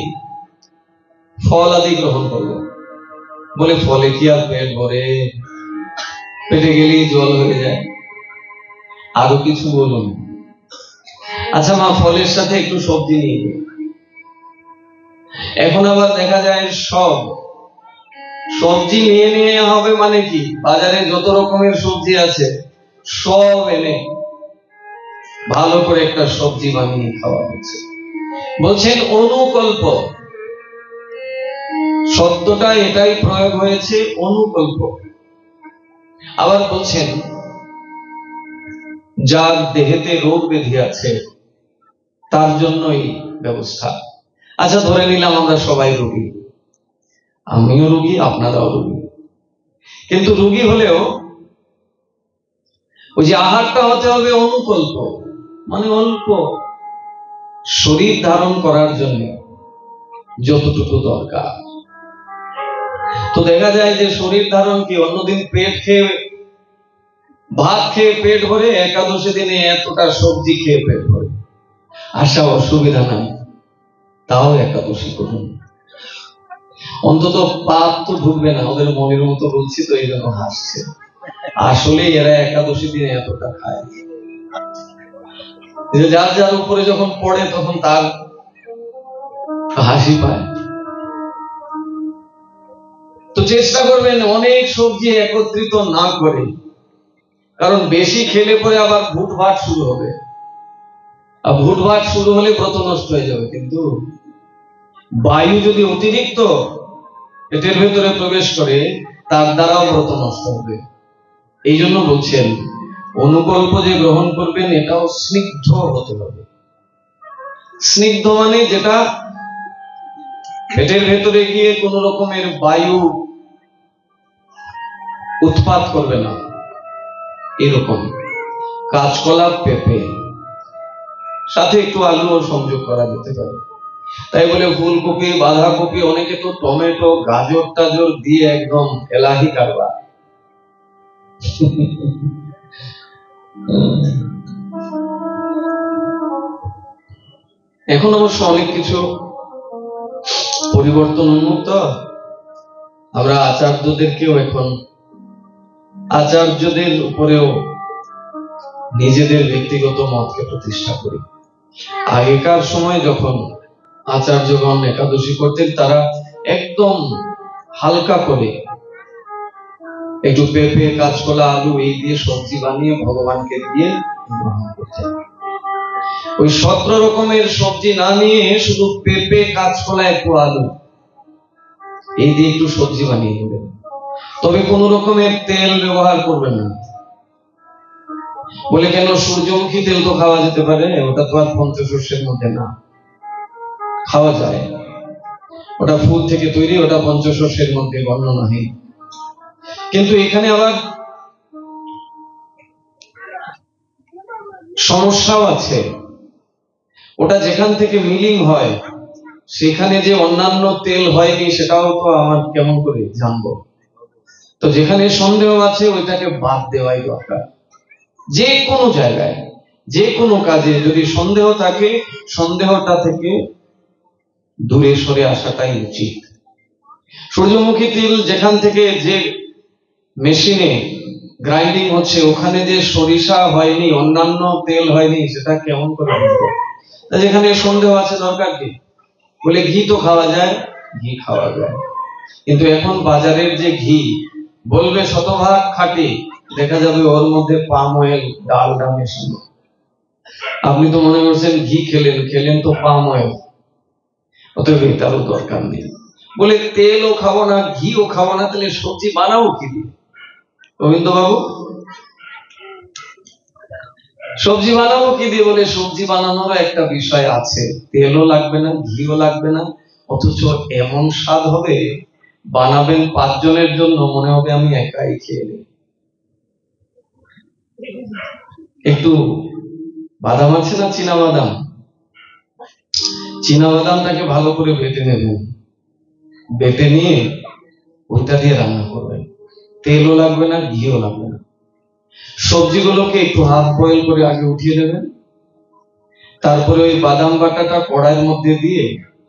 ফল আদি গ্রহণ করব। বলে ফলে কি আর পেট ভরে? পেটে গেলেই জল হয়ে যায়। আরো কিছু বলুন। আচ্ছা মা, ফলের সাথে একটু সবজি নিয়ে নিই। এখন আবার দেখা যায় সব সবজি নিয়ে নিয়ে হবে মানে কি, বাজারে যত রকমের সবজি আছে সব এনে ভালো করে একটা সবজি বানিয়ে খাওয়া হচ্ছে। বলছেন অনুকল্প, শব্দটা এটাই প্রয়োগ হয়েছে, অনুকল্প। আবার বলছেন যার দেহেতে রোগ ব্যাধি আছে তার জন্যই ব্যবস্থা। আচ্ছা ধরে নিলাম আমরা সবাই রোগী, আমিও রোগী, আপনারাও রোগী, কিন্তু রোগী হলেও ওই যে আহারটা হতে হবে অনুকল্প, মানে অল্প, শরীর ধারণ করার জন্য যতটুকু দরকার। তো দেখা যায় যে শরীর ধারণ কি, অন্যদিন পেট খেয়ে ভাত খেয়ে পেট ভরে, একাদশী দিনে এতটা সবজি খেয়ে পেট ভরে, আসা অসুবিধা নাই, তাও একাদশী করুন। অন্তত পাপ তো ঢুকবে না। ওদের মনের মতো বলছি তো এই জন্য হাসছে, আসলে এরা একাদশী দিনে এতটা খায়, যার যার উপরে যখন পড়ে তখন তার হাসি পায়। তো চেষ্টা করবেন অনেক সবজি একত্রিত না করে, কারণ বেশি খেলে পরে আবার ভুটভাট শুরু হবে, আর ভুটভাট শুরু হলে ব্রত নষ্ট হয়ে যাবে। কিন্তু বায়ু যদি অতিরিক্ত পেটের ভেতরে প্রবেশ করে তার দ্বারাও ব্রত নষ্ট হবে। এই জন্য বলছেন অনুকল্প যে গ্রহণ করবেন এটাও স্নিগ্ধ হতে হবে। স্নিগ্ধ মানে যেটা পেটের ভেতরে গিয়ে কোন রকমের বায়ু উৎপাত করবে না, এরকম। কাঁচকলা, পেঁপে, সাথে একটু আলুও সংযোগ করা যেতে পারে। তাই বলে ফুলকপি, বাঁধাকপি, অনেকে তো টমেটো, গাজর টাজর দিয়ে একদম এলাহি কারবার। এখন অবশ্য অনেক কিছু পরিবর্তন উন্মুক্ত। আমরা আচার্যদেরকেও এখন আচার্যদের উপরেও নিজেদের ব্যক্তিগত মতকে প্রতিষ্ঠা করি। আগেকার সময় যখন আচার্যগণ একাদশী করতেন তারা একদম হালকা করে একটু পেঁপে, কাঁচকলা, আলু এই দিয়ে সবজি বানিয়ে ভগবানকে দিয়ে গ্রহণ করতেন। ওই 17 রকমের সবজি না নিয়ে শুধু পেঁপে, কাঁচকলা, একটু আলু এই দিয়ে একটু সবজি বানিয়ে নেবেন। তবে কোন রকমের তেল ব্যবহার করবেন না। বলে কেন? সূর্যমুখী তেল তো খাওয়া যেতে পারে, ওটা তো আর পঞ্চশস্যের মধ্যে না, খাওয়া যায়, ওটা ফুল থেকে তৈরি, ওটা পঞ্চশস্যের মধ্যে গণ্য নয়। কিন্তু এখানে আবার সমস্যাও আছে। ওটা যেখান থেকে মিলিং হয় সেখানে যে অন্যান্য তেল হয়নি সেটাও তো আমার কেমন করে জানবো? তো যেখানে সন্দেহ আছে ওইটাকে বাদ দেওয়াই দরকার। যে কোনো জায়গায়, যে কোনো কাজে যদি সন্দেহ থাকে, সন্দেহটা থেকে দূরে সরে আসাটাই উচিত। সূর্যমুখী তেল যেখান থেকে যে মেশিনে গ্রাইন্ডিং হচ্ছে ওখানে যে সরিষা হয়নি, অন্যান্য তেল হয়নি, সেটা কেমন করে বুঝবো? যেখানে সন্দেহ আছে দরকার কি? বলে ঘি তো খাওয়া যায়, ঘি খাওয়া যায়, কিন্তু এখন বাজারের যে ঘি বলবে শতভাগ খাঁটি, দেখা যাবে ওর মধ্যে পাম অয়েল, ডালডা মেশানো। আপনি তো মনে করছেন ঘি খেলেন তো পাম অয়েল, অতএব এটারও দরকার নেই। বলে তেলও খাবো না, ঘিও খাবো না, তাহলে সবজি বানাবো কি দিয়ে? গোবিন্দ বাবু, সবজি বানাবো কি দিয়ে? বলে সবজি বানানোর একটা বিষয় আছে, তেলও লাগবে না, ঘিও লাগবে না, অথচ এমন স্বাদ হবে, বানাবেন 5 জনের জন্য, মনে হবে আমি একাই খেয়ে নেই। একটু বাদাম আছে না, চীনা বাদাম, চীনা বাদামটাকে ভালো করে বেটে নেবেন, বেটে নিয়ে ওইটা দিয়ে রান্না করবেন, তেলও লাগবে না, ঘিও লাগবে না। সবজিগুলোকে একটু হাফ বয়েল করে আগে উঠিয়ে দেবেন, তারপরে ওই বাদাম বাটাটা কড়াইয়ের মধ্যে দিয়ে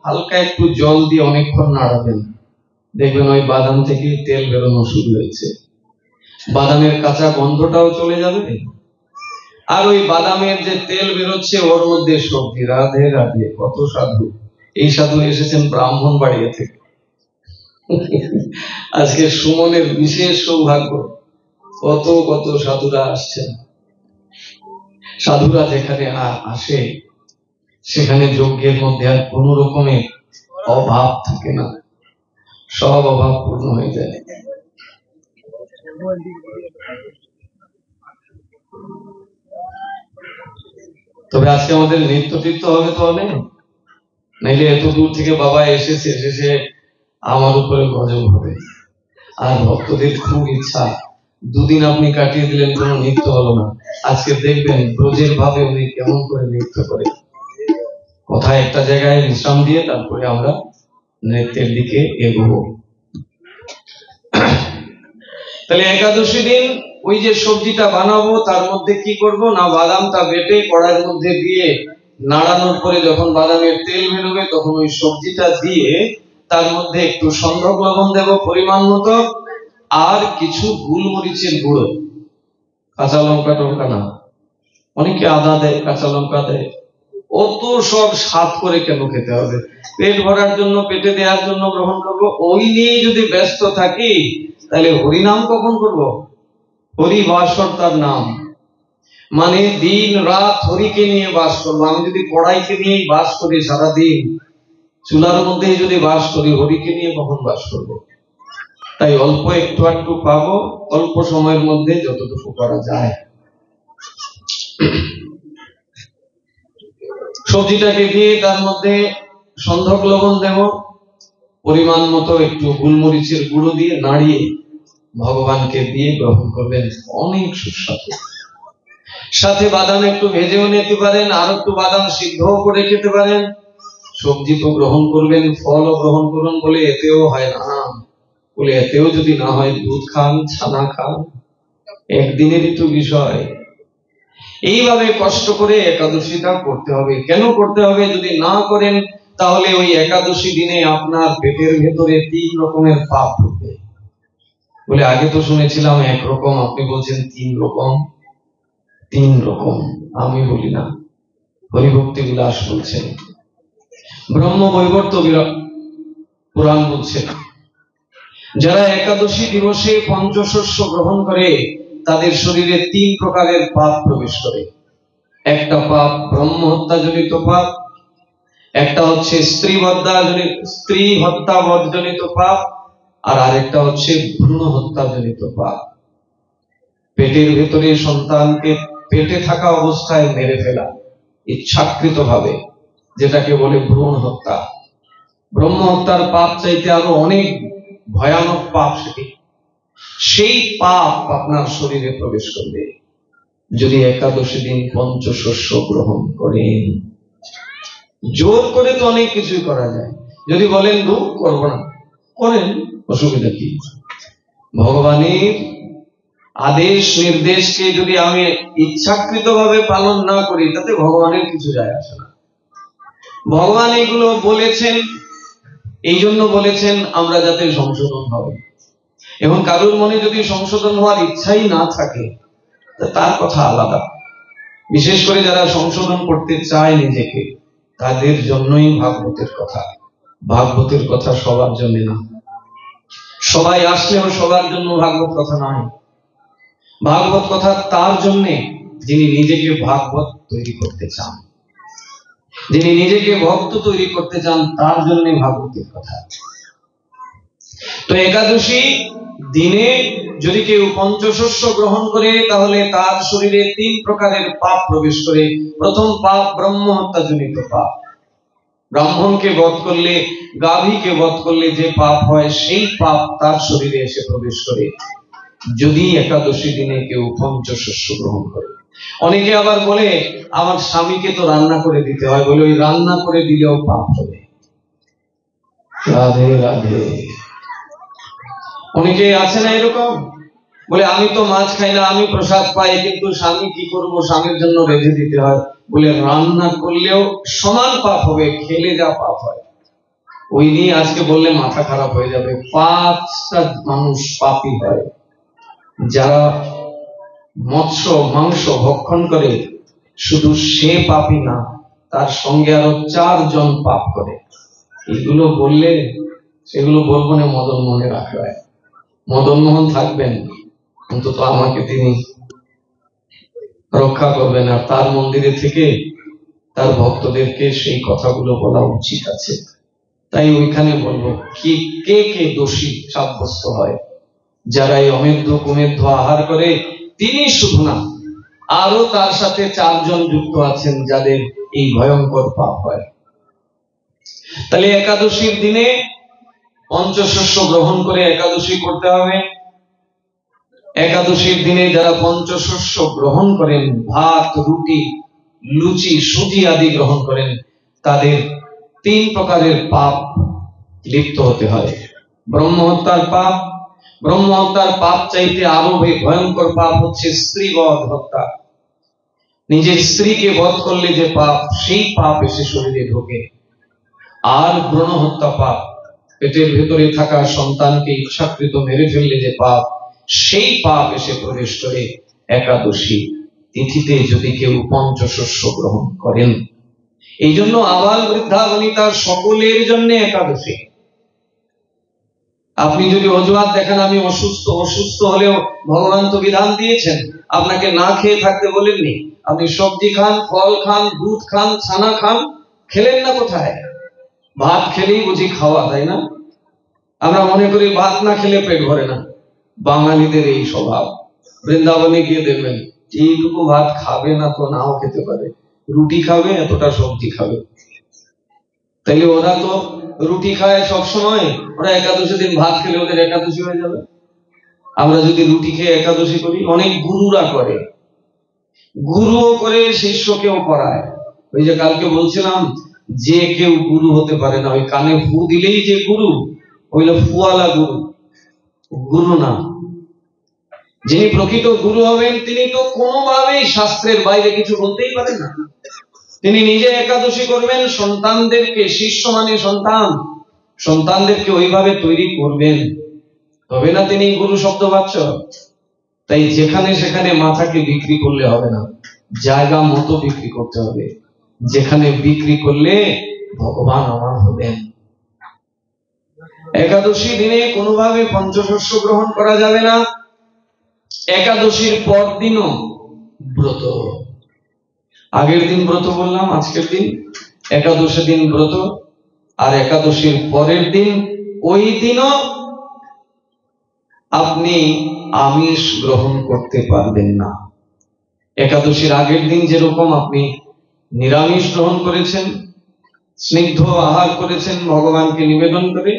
হালকা একটু জল দিয়ে অনেকক্ষণ নাড়াবেন, দেখবেন ওই বাদাম থেকে তেল বেরোনো শুরু হয়েছে, বাদামের কাঁচা গন্ধটাও চলে যাবে, আর ওই বাদামের যে তেল বেরোচ্ছে ওর মধ্যে সবজি। রাধে রাধে, কত সাধু! এই সাধু এসেছেন ব্রাহ্মণবাড়িয়া থেকে। আজকে সুমনের বিশেষ সৌভাগ্য, কত কত সাধুরা আসছেন। সাধুরা যেখানে আসে সেখানে যজ্ঞের মধ্যে আর কোন রকমের অভাব থাকে না, সব অভাব পূর্ণ হয়ে যায়। তবে আজকে আমাদের নৃত্য তীর্থ হবে তো হবে, নাইলে এত দূর থেকে বাবা এসেছে, এসে আমার উপরে গজব হবে। আর ভক্তদের খুব ইচ্ছা, দুদিন আপনি কাটিয়ে দিলেন, কোনো নৃত্য হলো না। আজকে দেখবেন ব্রজের ভাবে উনি কেমন করে নৃত্য করে, কোথায় একটা জায়গায় বিশ্রাম দিয়ে তারপরে আমরা নৃত্যের দিকে এগোবো। তাহলে একাদশী দিন ওই যে সবজিটা বানাবো তার মধ্যে কি করব না, বাদামটা বেটে কড়াইয়ের মধ্যে দিয়ে নাড়ানোর পরে যখন বাদামের তেল বেরোবে তখন ওই সবজিটা দিয়ে তার মধ্যে একটু সন্ধক লবণ দেব পরিমাণ মতো, আর কিছু গোলমরিচের গুঁড়ো, কাঁচা লঙ্কা টঙ্কা না, অনেকে আদা দেয়, কাঁচা লঙ্কা দেয়। অত সব স্বাদ করে কেন খেতে হবে? পেট ভরার জন্য, পেটে দেওয়ার জন্য গ্রহণ করবো, ওই নিয়ে যদি ব্যস্ত থাকি তাহলে হরিনাম কখন করব? হরি বাসর তার নাম, মানে দিন রাত হরিকে নিয়ে বাস করবো। আমি যদি কড়াইকে নিয়ে বাস করি সারাদিন, চুলার মধ্যে যদি বাস করি, হরিকে নিয়ে কখন বাস করব? তাই অল্প একটু একটু পাবো, অল্প সময়ের মধ্যে যতটুকু করা যায়। সবজিটাকে দিয়ে তার মধ্যে সন্ধক লবণ দেব, পরিমাণ মতো একটু গোলমরিচের গুঁড়ো দিয়ে নাড়িয়ে ভগবানকে দিয়ে গ্রহণ করবেন, অনেক সুস্বাদু। সাথে বাদাম একটু ভেজেও নিতে পারেন, আর একটু বাদাম সিদ্ধও করে খেতে পারেন। সবজি তো গ্রহণ করবেন, ফলও গ্রহণ করুন। বলে এতেও হয় না, বলে এতেও যদি না হয় দুধ খান, ছানা খান, একদিনেরই তো বিষয়। এইভাবে কষ্ট করে একাদশীটা করতে হবে। কেন করতে হবে? যদি না করেন তাহলে ওই একাদশী দিনে আপনার পেটের ভেতরে 3 রকমের পাপ ঢুকবে। বলে আগে তো শুনেছিলাম একরকম, আপনি বলছেন 3 রকম। 3 রকম আমি বলি না, হরিভক্তি বিলাস বলছেন, ব্রহ্মবৈবর্ত পুরাণ বলছেন। যারা একাদশী দিবসে পঞ্চশস্য গ্রহণ করে তাদের শরীরে 3 প্রকারের পাপ প্রবেশ করে। একটা পাপ ব্রহ্ম হত্যাজনিত পাপ, একটা হচ্ছে স্ত্রী হত্যাবধজনিত পাপ, আর আরেকটা হচ্ছে ভ্রূণ হত্যাজনিত পাপ। পেটের ভেতরে সন্তানকে পেটে থাকা অবস্থায় মেরে ফেলা ইচ্ছাকৃত ভাবে, যেটাকে বলে ভ্রূণ হত্যা। ব্রহ্ম হত্যার পাপ চাইতে আরো অনেক ভয়ানক পাপ সেটি। সেই পাপ আপনার শরীরে প্রবেশ করবে যদি একাদশী দিন পঞ্চশস্য গ্রহণ করেন। জোর করে তো অনেক কিছুই করা যায়, যদি বলেন দুঃখ করবো না, করেন, অসুবিধা কি? ভগবানের আদেশ নির্দেশকে যদি আমি ইচ্ছাকৃত ভাবে পালন না করি তাতে ভগবানের কিছু যায় আসে না। ভগবান এগুলো বলেছেন, এই জন্য বলেছেন আমরা যাতে সংশোধন হয়। এখন কারোর মনে যদি সংশোধন হওয়ার ইচ্ছাই না থাকে তার কথা আলাদা। বিশেষ করে যারা সংশোধন করতে চায় নিজেকে, তাদের জন্যই ভাগবতের কথা। ভাগবতের কথা সবার জন্য না, সবাই আসলেও সবার জন্য ভাগবত কথা নয়। ভাগবত কথা তার জন্য যিনি নিজেকে ভাগবত তৈরি করতে চান, যিনি নিজেকে ভক্ত তৈরি করতে চান, তার জন্য ভাগবতের কথা। তো একাদশী দিনে যদি কেউ পঞ্চশস্য গ্রহণ করে তাহলে তার শরীরে 3 প্রকারের পাপ প্রবেশ করে। প্রথম পাপ ব্রহ্ম হত্যাজনিত পাপ। ব্রাহ্মণকে বধ করলে, গাভীকে বধ করলে যে পাপ হয় সেই পাপ তার শরীরে এসে প্রবেশ করে যদি একাদশী দিনে কেউ পঞ্চশস্য গ্রহণ করে। অনেকে আবার বলে আমার স্বামীকে তো রান্না করে দিতে হয়, বলে ওই রান্না করে দিলেও পাপ হবে। রাধে রাধে। অনেকে আছে না এরকম, বলে আমি তো মাছ খাই না, আমি প্রসাদ পাই, কিন্তু স্বামী কি করবো, স্বামীর জন্য রেঁধে দিতে হয়। বলে রান্না করলেও সমান পাপ হবে, খেলে যা পাপ হয় ওই নিয়ে আজকে বললে মাথা খারাপ হয়ে যাবে। 5টা মানুষ পাপী হয় যারা মৎস্য মাংস ভক্ষণ করে। শুধু সে পাপী না, তার সঙ্গে আরো 4 জন পাপ করে। এগুলো বললে সেগুলো বলবো না, মদন মোহনে রাখা হয়। মদন মোহন থাকবেন, অন্তত আমাকে তিনি রক্ষা করবেন, আর তার মন্দিরে থেকে তার ভক্তদেরকে সেই কথাগুলো বলা উচিত আছে। তাই ওইখানে বলবো কি কে কে দোষী সাব্যস্ত হয়। যারা এই অমেধ্য কুমেধ্য আহার করে তিনি শুধু না, আরো তার সাথে 4 জন যুক্ত আছেন যাদের এই ভয়ঙ্কর পাপ হয়। তাহলে একাদশীর দিনে পঞ্চশস্য গ্রহণ করে একাদশী করতে হবে। একাদশীর দিনে যারা পঞ্চশস্য গ্রহণ করেন, ভাত, রুটি, লুচি, সুজি আদি গ্রহণ করেন, তাদের 3 প্রকারের পাপ লিপ্ত হতে হয়। ব্রহ্মহত্যার পাপ, ব্রহ্মহত্যার পাপ চাইতে আরো ভয়ঙ্কর পাপ হচ্ছে স্ত্রীবধ হত্যা। নিজের স্ত্রীকে বধ করলে যে পাপ, সেই পাপ এসে শরীরে ঢোকে। আর ভ্রূণ হত্যা পাপ, পেটের ভেতরে থাকা সন্তানকে ইচ্ছাকৃত মেরে ফেললে যে পাপ, সেই পাপ এসে প্রবেশ করে একাদশী তিথিতে যদি কেউ পঞ্চশস্য গ্রহণ করেন। এই জন্য আবাল বৃদ্ধা বনিতা সকলের জন্য একাদশী। আপনি যদি অজুহাত দেখেন আমি অসুস্থ, অসুস্থ হলেও ভগবান তো বিধান দিয়েছেন, আপনাকে না খেয়ে থাকতে বলেননি। আপনি সবজি খান, ফল খান, দুধ খান, ছানা খান, খেলেন না কোথায়? ভাত খেলেই বুঝি খাওয়া, তাই না? আমরা মনে করি ভাত না খেলে পেট ভরে না। বাঙালিদের এই স্বভাব। বৃন্দাবনে গিয়ে দেখবেন এইটুকু ভাত খাবে না তো নাও খেতে পারে, রুটি খাবে, এতটা সবজি খাবে। তাইলে ওরা তো রুটি খায় সবসময়, ওরা একাদশী দিন ভাত খেলে ওদের একাদশী হয়ে যাবে। আমরা যদি রুটি খেয়ে একাদশী করি, অনেক গুরুরা করে, গুরুও করে শিষ্যকেও করায়। ওই যে কালকে বলছিলাম যে কেউ গুরু হতে পারে না, ওই কানে ফু দিলেই যে গুরু, ওইটা ফুয়ালা গুরু, গুরু না। যিনি প্রকৃত গুরু হবেন তিনি তো কোনোভাবেই শাস্ত্রের বাইরে কিছু বলতেই পারেন না। তিনি নিজে একাদশী করবেন, সন্তানদেরকে, শিষ্য মানে সন্তান, সন্তানদেরকে ওইভাবে তৈরি করবেন, তবে না তিনি গুরু শব্দবাচ্য। তাই যেখানে সেখানে মাথাকে বিক্রি করলে হবে না, জায়গা মতো বিক্রি করতে হবে। যেখানে বিক্রি করলে ভগবান আমার হবেন। একাদশী দিনে কোনোভাবে পঞ্চশস্য গ্রহণ করা যাবে না। একাদশীর পর দিনও ব্রত। আগের দিন ব্রত বললাম, আজকের দিন একাদশী দিন ব্রত, আর একাদশীর পরের দিন, ওই দিনও আপনি আমিষ গ্রহণ করতে পারবেন না। একাদশীর আগের দিন যেরকম আপনি নিরামিষ গ্রহণ করেছেন, স্নিগ্ধ আহার করেছেন ভগবানকে নিবেদন করে,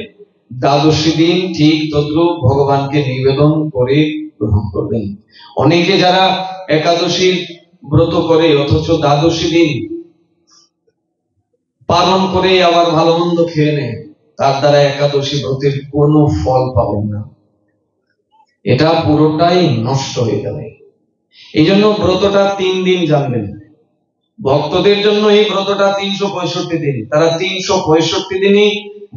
দ্বাদশী দিন ঠিক তদ্রূপ ভগবানকে নিবেদন করে গ্রহণ করবেন। অনেকে যারা একাদশীর ব্রত করে অথচ দ্বাদশী দিন পালন করে আবার ভালো মন্দ খেয়ে নেয়, তার দ্বারা একাদশী ব্রতের কোনো ফল পাবেন না। এটা পুরোটাই নষ্ট হয়ে যাবে। এই জন্য ব্রতটা 3 দিন জানবেন। ভক্তদের জন্য এই ব্রতটা 365 দিন। তারা 365 দিনই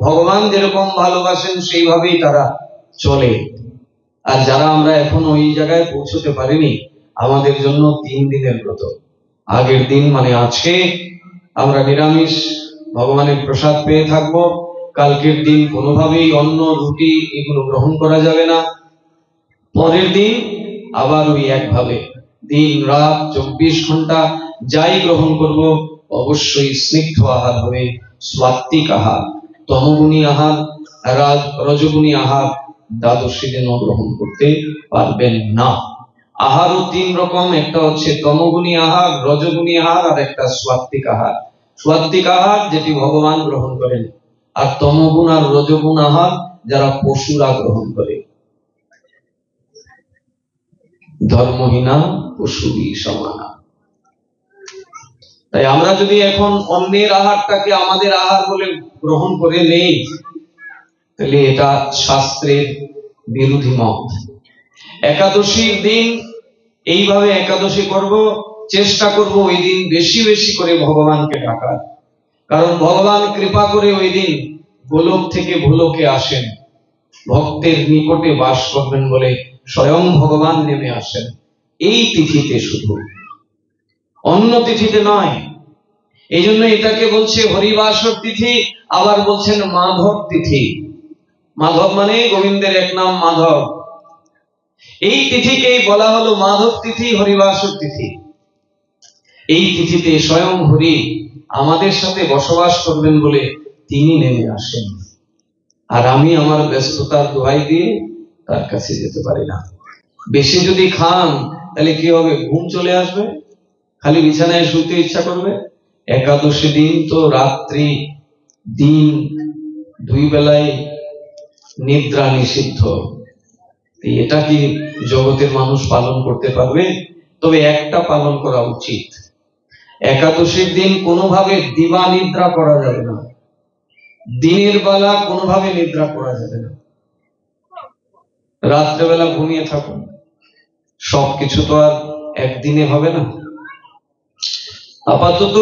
ভগবান যেরকম ভালোবাসেন সেইভাবেই তারা চলে। আর যারা আমরা এখন ওই জায়গায় পৌঁছতে পারিনি, আমাদের জন্য 3 দিনের ব্রত। আগের দিন মানে আজকে আমরা নিরামিষ ভগবানের প্রসাদ পেয়ে থাকবো। কালকের দিন কোনোভাবেই অন্ন, রুটি এগুলো গ্রহণ করা যাবে না। পরের দিন আবার ওই একভাবে দিন রাত 24 ঘন্টা যাই গ্রহণ করব, অবশ্যই স্নিগ্ধ আহার হবে, সাত্ত্বিক আহার। তমগুণী আহার, রজগুণী আহার দ্বাদশী দিনও গ্রহণ করতে পারবেন না। আহারও 3 রকম, একটা হচ্ছে তমগুণী আহার, রজগুণী আহার, আর একটা সাত্ত্বিক আহার। সাত্ত্বিক আহার যেটি ভগবান গ্রহণ করেন, আর তমগুণ আর রজগুণ আহার যারা পশুরা গ্রহণ করে। ধর্মহীনা পশুরই সমানা। তাই আমরা যদি এখন অন্যের আহারটাকে আমাদের আহার বলে গ্রহণ করে নেই, তাহলে এটা শাস্ত্রের বিরোধী মত। একাদশীর দিন এইভাবে একাদশী করব, চেষ্টা করব ওই দিন বেশি বেশি করে ভগবানকে ডাকার। কারণ ভগবান কৃপা করে ওই দিন গোলক থেকে ভূলোকে আসেন, ভক্তের নিকটে বাস করবেন বলে স্বয়ং ভগবান নেমে আসেন এই তিথিতে, শুধু অন্য তিথিতে নয়। এই জন্য এটাকে বলছে হরিবাসর তিথি, আবার বলছেন মাধব তিথি। মাধব মানে গোবিন্দের এক নাম মাধব। এই তিথিকেই বলা হলো মাধব তিথি, হরিবাসর তিথি। এই তিথিতে স্বয়ং হরি আমাদের সাথে বসবাস করবেন বলে তিনি নেমে আসেন। আর আমি আমার ব্যস্ততার দোহাই দিয়ে তার কাছে যেতে পারি না। বেশি যদি খান তাহলে কি হবে? ঘুম চলে আসবে, খালি বিছানায় শুতে ইচ্ছা করবে। একাদশী দিন তো রাত্রি দিন দুই বেলায় নিদ্রা নিষিদ্ধ। এটা কি জগতের মানুষ পালন করতে পারবে? তবে একটা পালন করা উচিত, একাদশীর দিন কোনোভাবে দিবা নিদ্রা করা যাবে না, দিনের বেলা কোনোভাবে নিদ্রা করা যাবে না। রাত্রেবেলা ঘুমিয়ে থাকুন, সবকিছু তো আর একদিনে হবে না। আপাতত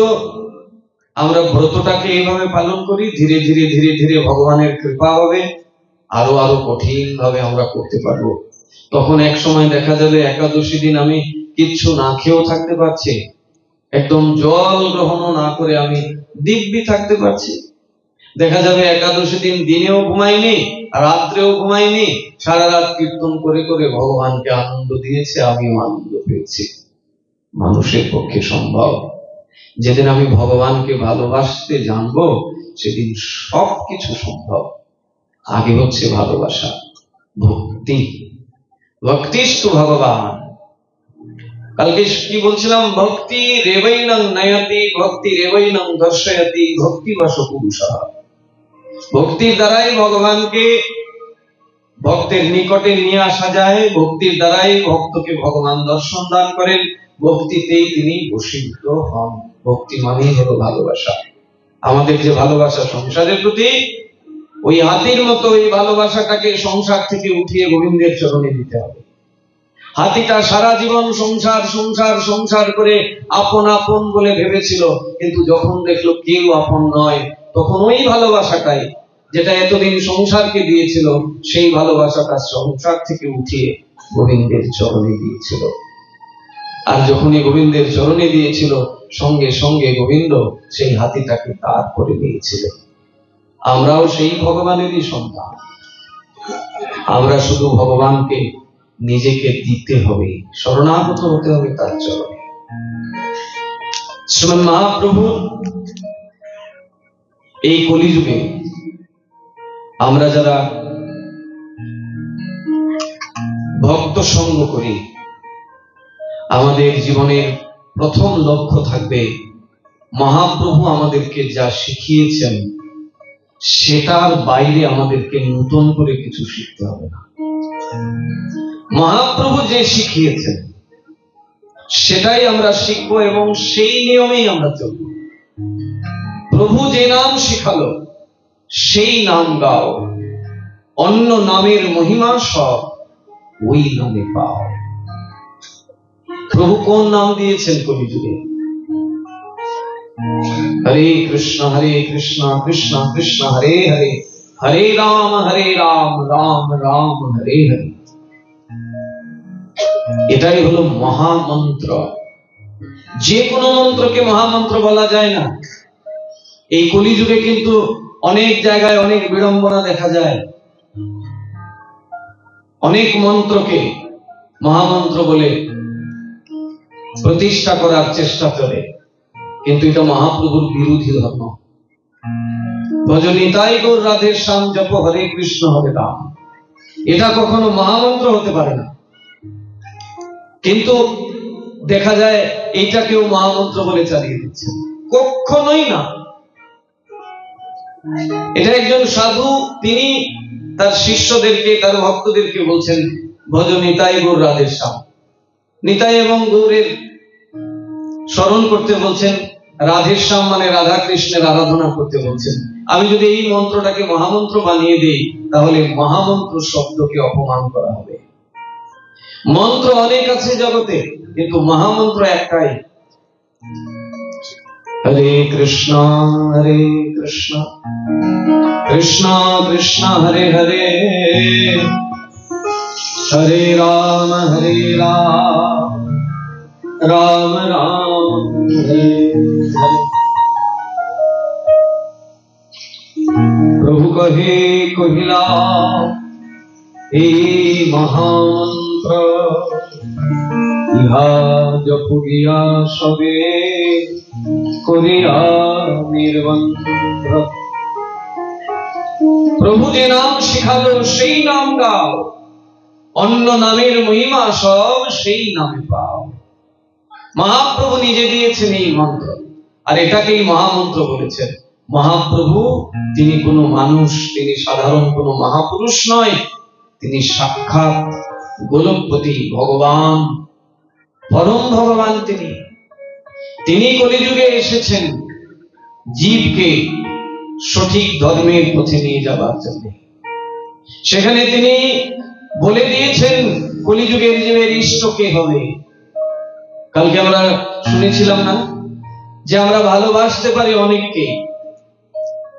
আমরা ব্রতটাকে এইভাবে পালন করি, ধীরে ধীরে ধীরে ধীরে ভগবানের কৃপা হবে, আরো আরো কঠিন ভাবে আমরা করতে পারবো। তখন এক সময় দেখা যাবে একাদশী দিন আমি কিচ্ছু না খেয়েও থাকতে পারছি, একদম জল গ্রহণও না করে আমি দিব্যি থাকতে পারছি। দেখা যাবে একাদশী দিন দিনেও ঘুমাইনি, রাত্রেও ঘুমাইনি, সারা রাত কীর্তন করে করে ভগবানকে আনন্দ দিয়েছে, আমিও আনন্দ পেয়েছি। মানুষের পক্ষে সম্ভব? যেদিন আমি ভগবানকে ভালোবাসতে জানবো সেদিন সবকিছু সম্ভব। আগে হচ্ছে ভালোবাসা, ভক্তি। ভক্তিস্তু ভগবান। কালকে কি বলছিলাম? ভক্তি রেবৈনং নয়তি, ভক্তি রেবৈনং দর্শয়তি, ভক্তি বশ পুরুষা। ভক্তির দ্বারাই ভগবানকে ভক্তের নিকটে নিয়ে আসা যায়, ভক্তির দ্বারাই ভক্তকে ভগবান দর্শন দান করেন, ভক্তিতেই তিনি বশীভূত হন। ভক্তি মানেই হলো ভালোবাসা। আমাদের যে ভালোবাসা সংসারের প্রতি, ওই হাতির মতো ওই ভালোবাসাটাকে সংসার থেকে উঠিয়ে গোবিন্দের চরণে দিতে হবে। হাতিটা সারা জীবন সংসার সংসার সংসার করে আপন আপন বলে ভেবেছিল, কিন্তু যখন দেখলো কেউ আপন নয়, তখন ওই ভালোবাসাটাই যেটা এতদিন সংসারকে দিয়েছিল, সেই ভালোবাসাটা সংসার থেকে উঠিয়ে গোবিন্দের চরণে দিয়েছিল। আর যখনই গোবিন্দের চরণে দিয়েছিল, সঙ্গে সঙ্গে গোবিন্দ সেই হাতিটাকে তার করে নিয়েছিল। আমরাও সেই ভগবানেরই সন্তান। আমরা শুধু ভগবানকে নিজেকে দিতে হবে, শরণাগত হতে হবে তার চরণে। শ্রীমৎ মহাপ্রভু এই কলিযুগে আমরা যারা ভক্ত সঙ্গ করি, আমাদের জীবনের প্রথম লক্ষ্য থাকবে মহাপ্রভু আমাদেরকে যা শিখিয়েছেন সেটার বাইরে আমাদেরকে নতুন করে কিছু শিখতে হবে না। মহাপ্রভু যে শিখিয়েছেন সেটাই আমরা শিখব এবং সেই নিয়মেই আমরা চলব। প্রভু যে নাম শিখালো সেই নাম গাও, অন্য নামের মহিমা সব ওই নামে পাও। প্রভু কোন নাম দিয়েছেন কলিযুগে? হরে কৃষ্ণ কৃষ্ণ কৃষ্ণ হরে হরে, হরে রাম রাম রাম হরে হরে। এটাই হলো মহামন্ত্র। যে কোনো মন্ত্রকে মহামন্ত্র বলা যায় না। এই কলিযুগে কিন্তু অনেক জায়গায় অনেক বিড়ম্বনা দেখা যায়, অনেক মন্ত্রকে মহামন্ত্র বলে প্রতিষ্ঠা করার চেষ্টা চলে, কিন্তু এটা মহাপ্রভুর বিরোধী ধর্ম। ভজনিতাই গৌর রাধে শ্যাম জপ হরে কৃষ্ণ হরে রাম, এটা কখনো মহামন্ত্র হতে পারে না। কিন্তু দেখা যায় এইটাকেও মহামন্ত্র বলে চালিয়ে দিচ্ছে, কখনোই না। এটা একজন সাধু, তিনি তার শিষ্যদেরকে, তার ভক্তদেরকে বলছেন ভজ নিতাই গৌর রাধে শ্যাম। নিতাই এবং গৌরের স্মরণ করতে বলছেন, রাধে শ্যাম মানে রাধা কৃষ্ণের আরাধনা করতে বলছেন। আমি যদি এই মন্ত্রটাকে মহামন্ত্র বানিয়ে দিই, তাহলে মহামন্ত্র শব্দকে অপমান করা হবে। মন্ত্র অনেক আছে জগতে, কিন্তু মহামন্ত্র একটাই, হরে কৃষ্ণ কৃষ্ণ कृष्ण कृष्ण हरे हरे हरे राम राम राम हरे हरे। प्रभु कहे कहिला ए महामंत्र इहा जपुगिया सबे करिया निर्बंध। प्रभु जे नाम शिखालो সেই নাম গাও, অন্য নামের মহিমা সব সেই নামে পাও। মহাপ্রভু নিজে দিয়েছেন এই মন্ত্র, আর এটাকেই মহামন্ত্র বলেছেন। মহাপ্রভু তিনি কোনো মানুষ, তিনি সাধারণ কোনো মহাপুরুষ নয়, তিনি সাক্ষাৎ গোলকপতি ভগবান, পরম ভগবান। তিনি কলিযুগে এসেছেন জীবকে সঠিক ধর্মের পথে নিয়ে যাবার জন্য। সেখানে তিনি বলে দিয়েছেন কলিযুগের জীবের ইষ্ট কে হবে। কালকে আমরা শুনেছিলাম না যে আমরা ভালোবাসতে পারি অনেককে।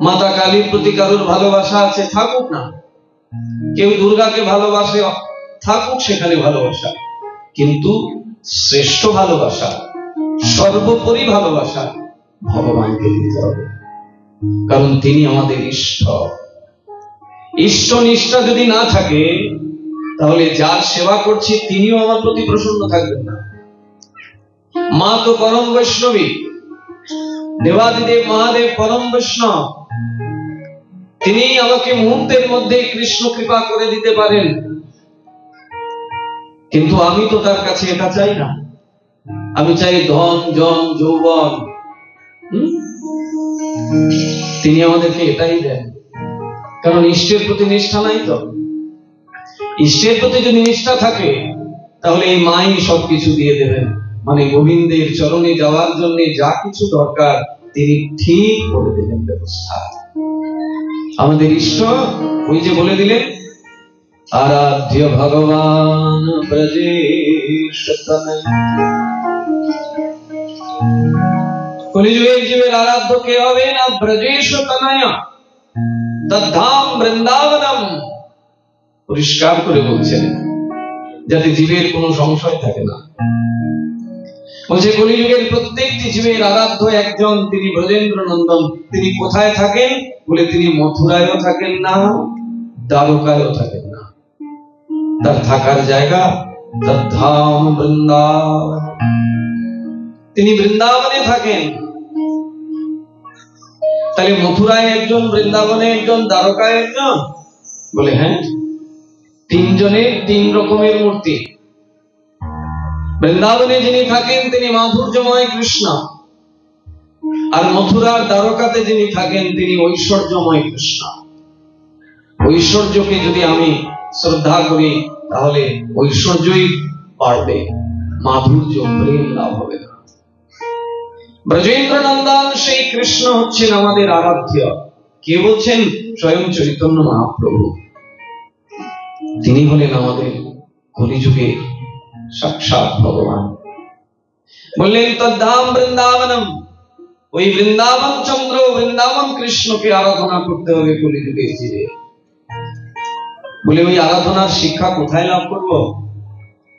মাতা কালীর প্রতি কারোর ভালোবাসা আছে, থাকুক না। কেউ দুর্গাকে ভালোবাসে, থাকুক সেখানে ভালোবাসা, কিন্তু শ্রেষ্ঠ ভালোবাসা, সর্বোপরি ভালোবাসা ভগবানকে দিতে হবে, কারণ তিনি আমাদের ইষ্ট। ইষ্ট নিষ্ঠা যদি না থাকে তাহলে যার সেবা করছি তিনিও আমার প্রতি প্রসন্ন থাকবেন না। মা তো পরম বৈষ্ণবী, দেবাদিদেব মহাদেব পরম বৈষ্ণব, তিনি আমাকে মুহূর্তের মধ্যে কৃষ্ণ কৃপা করে দিতে পারেন, কিন্তু আমি তো তার কাছে এটা চাই না। আমি চাই ধন জন যৌবন। তিনি আমাদেরকে এটাই দেন, কারণ ইষ্টের প্রতি নিষ্ঠা নাই তো। ইষ্টের প্রতি যদি নিষ্ঠা থাকে তাহলে এই মাই সবকিছু দিয়ে দেবেন, মানে গোবিন্দের চরণে যাওয়ার জন্য যা কিছু দরকার তিনি ঠিক করে দেবেন ব্যবস্থা। আমাদের ইষ্ট ওই যে বলে দিলেন, আরাধ্য ভগবান ব্রজেশ তনয়। কলিযুগের জীবের আরাধ্য কে হবে না? ব্রজেশ তনয় তদ্ধাম বৃন্দাবনম। পরিষ্কার করে বলছেন যাতে জীবের কোনো সংশয় থাকে না। বলছে কলিযুগের প্রত্যেকটি জীবের আরাধ্য একজন, তিনি ব্রজেন্দ্র নন্দন। তিনি কোথায় থাকেন বলে, তিনি মথুরায়ও থাকেন না, দ্বারকায়ও থাকেন না। তার থাকার জায়গা তদ্ধাম বৃন্দাবন, তিনি বৃন্দাবনে থাকেন। তাহলে মথুরায় একজন, বৃন্দাবনে একজন, দ্বারকায় একজন, বলে হ্যাঁ, তিনজনের তিন রকমের মূর্তি। বৃন্দাবনে যিনি থাকেন তিনি মাধুর্যময় কৃষ্ণ, আর মথুরার দ্বারকাতে যিনি থাকেন তিনি ঐশ্বর্যময় কৃষ্ণ। ঐশ্বর্যকে যদি আমি শ্রদ্ধা করি তাহলে ঐশ্বর্যই বাড়বে, মাধুর্য প্রেম লাভ হবে না। ব্রজেন্দ্র নন্দন সেই কৃষ্ণ হচ্ছেন আমাদের আরাধ্য। কে বলছেন? স্বয়ং চৈতন্য মহাপ্রভু। তিনি হলেন আমাদের কলিযুগে সাক্ষাৎ ভগবান। বললেন তদ্ধাম বৃন্দাবনম, ওই বৃন্দাবন চন্দ্র, বৃন্দাবন কৃষ্ণকে আরাধনা করতে হবে কলিযুগে জীবে। বলে ওই আরাধনার শিক্ষা কোথায় লাভ করব?